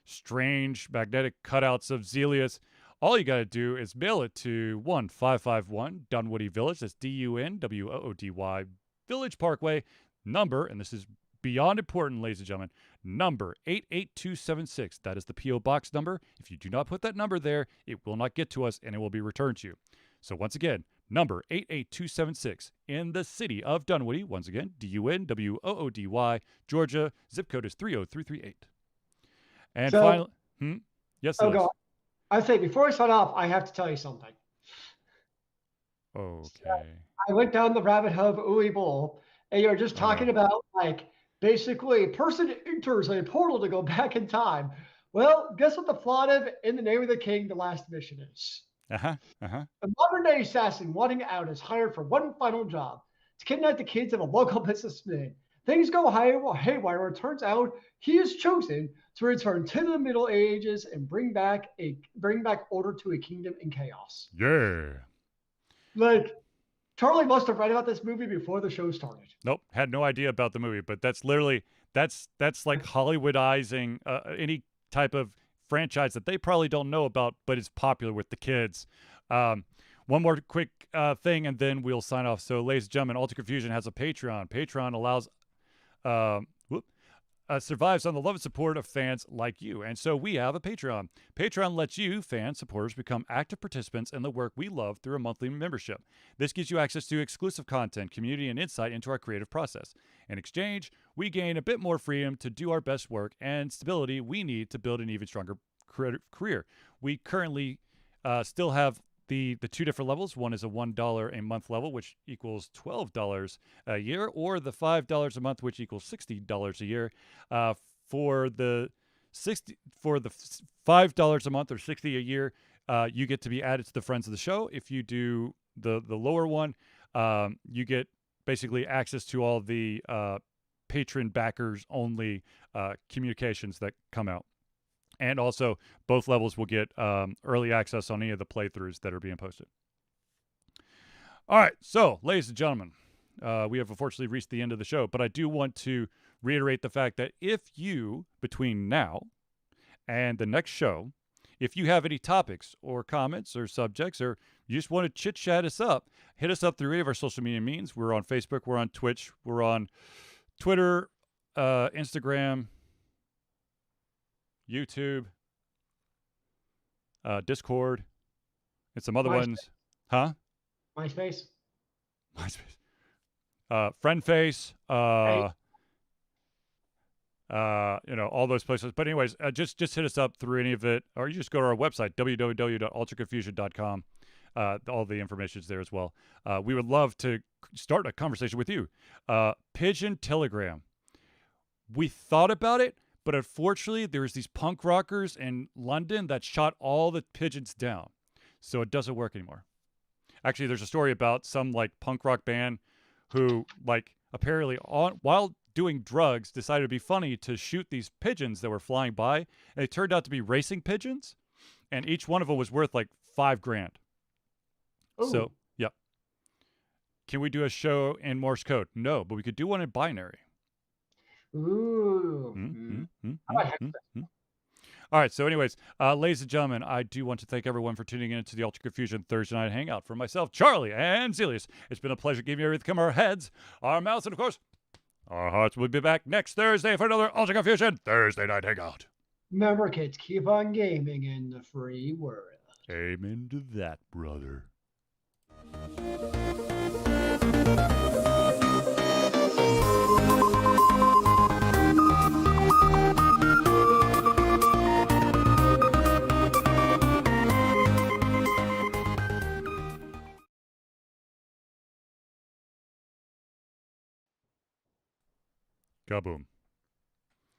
S1: strange magnetic cutouts of Zealues, all you got to do is mail it to 1551 Dunwoody Village. That's DUNWOODY Village Parkway, number, and this is beyond important, ladies and gentlemen, number 88276. That is the P.O. Box number. If you do not put that number there, it will not get to us and it will be returned to you. So once again, number 88276 in the city of Dunwoody. Once again, DUNWOODY, Georgia. Zip code is 30338. And
S2: So-
S1: finally, yes,
S2: Oh,
S1: Liz.
S2: God. I say, before I sign off, I have to tell you something.
S1: Okay.
S2: I went down the rabbit hole of Uwe Boll, and you're just talking about, like, basically a person enters a portal to go back in time. Well, guess what the plot of In the Name of the King, the last mission is? A modern-day assassin wanting out is hired for one final job, to kidnap the kids of a local businessman. Things go haywire. It turns out he is chosen to return to the Middle Ages and bring back order to a kingdom in chaos.
S1: Yeah.
S2: Like, Charlie must have read about this movie before the show started.
S1: Nope, had no idea about the movie, but that's literally That's like Hollywoodizing any type of franchise that they probably don't know about, but is popular with the kids. One more quick thing, and then we'll sign off. So, ladies and gentlemen, Ultra Confusion has a Patreon. Patreon allows survives on the love and support of fans like you. And so we have a Patreon. Patreon lets you, fan supporters, become active participants in the work we love through a monthly membership. This gives you access to exclusive content, community, and insight into our creative process. In exchange, we gain a bit more freedom to do our best work and stability we need to build an even stronger career. We currently still have the two different levels. One is a $1 a month level, which equals $12 a year, or the $5 a month, which equals $60 a year. For the $5 a month or $60 a year, you get to be added to the Friends of the Show. If you do the lower one, you get basically access to all the patron backers only communications that come out. And also, both levels will get early access on any of the playthroughs that are being posted. All right, so, ladies and gentlemen, we have unfortunately reached the end of the show, but I do want to reiterate the fact that if you, between now and the next show, if you have any topics or comments or subjects, or you just want to chit-chat us up, hit us up through any of our social media means. We're on Facebook, we're on Twitch, we're on Twitter, Instagram, YouTube, Discord, and some other ones. Huh?
S2: MySpace.
S1: FriendFace, all those places. But anyways, just hit us up through any of it, or you just go to our website, www.ultraconfusion.com. All the information is there as well. We would love to start a conversation with you. Pigeon Telegram. We thought about it, but unfortunately, there's these punk rockers in London that shot all the pigeons down. So it doesn't work anymore. Actually, there's a story about some like punk rock band who apparently while doing drugs decided to be funny to shoot these pigeons that were flying by. And it turned out to be racing pigeons. And each one of them was worth like $5,000.
S2: Ooh.
S1: So, yeah. Can we do a show in Morse code? No, but we could do one in binary.
S2: Ooh.
S1: All right. So anyways, ladies and gentlemen, I do want to thank everyone for tuning in to the Ultra Confusion Thursday Night Hangout. For myself, Charlie and Zealues, it's been a pleasure giving you everything from our heads, our mouths, and of course, our hearts. We'll be back next Thursday for another Ultra Confusion Thursday Night Hangout.
S2: Remember, kids, keep on gaming in the free world.
S1: Amen to that, brother. Kaboom.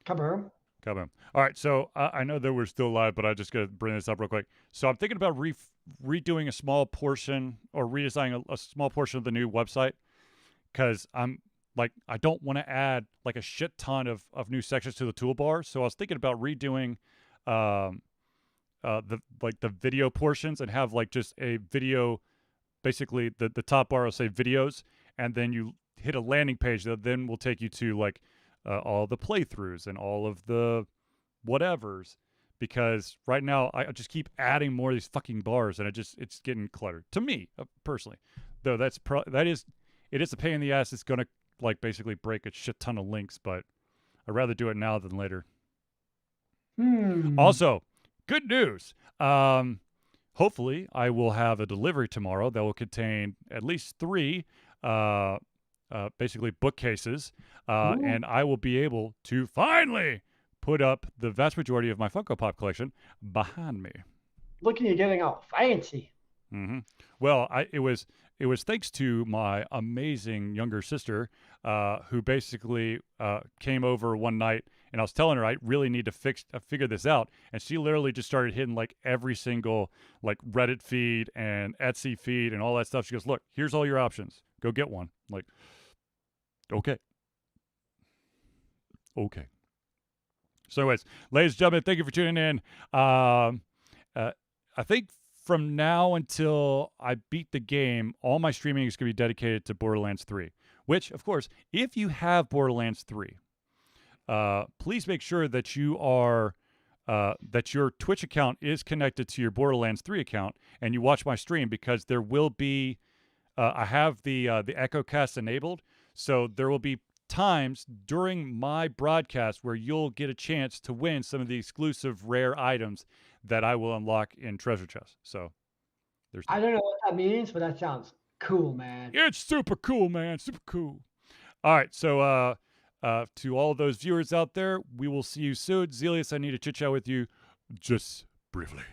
S2: Kaboom.
S1: Kaboom. All right, so I know that we're still live, but I just got to bring this up real quick. So I'm thinking about redoing a small portion or redesigning a small portion of the new website because I'm I don't want to add like a shit ton of new sections to the toolbar. So I was thinking about redoing the video portions and have like just a video, basically the top bar will say videos, and then you hit a landing page that then will take you to like all the playthroughs and all of the whatevers, because right now I just keep adding more of these fucking bars and it's getting cluttered to me personally. Though it is a pain in the ass. It's gonna basically break a shit ton of links, but I'd rather do it now than later. Also, good news. Hopefully I will have a delivery tomorrow that will contain at least 3 basically bookcases, and I will be able to finally put up the vast majority of my Funko Pop collection behind me.
S2: Look at you getting all fancy.
S1: Mm-hmm. Well, it was thanks to my amazing younger sister, who basically came over one night, and I was telling her I really need to figure this out, and she literally just started hitting like every single like Reddit feed and Etsy feed and all that stuff. She goes, "Look, here's all your options. Go get one." I'm like, okay. So anyways, ladies and gentlemen, thank you for tuning in. I think from now until I beat the game, all my streaming is going to be dedicated to Borderlands 3, which, of course, if you have Borderlands 3, please make sure that you are that your Twitch account is connected to your Borderlands 3 account, and you watch my stream, because there will be I have the Echo Cast enabled, so there will be times during my broadcast where you'll get a chance to win some of the exclusive rare items that I will unlock in Treasure Chest. So there's that.
S2: I don't know what that means, but that sounds cool, man.
S1: It's super cool, man. Super cool. All right, so to all those viewers out there, we will see you soon. Zealius, I need to chit chat with you just briefly.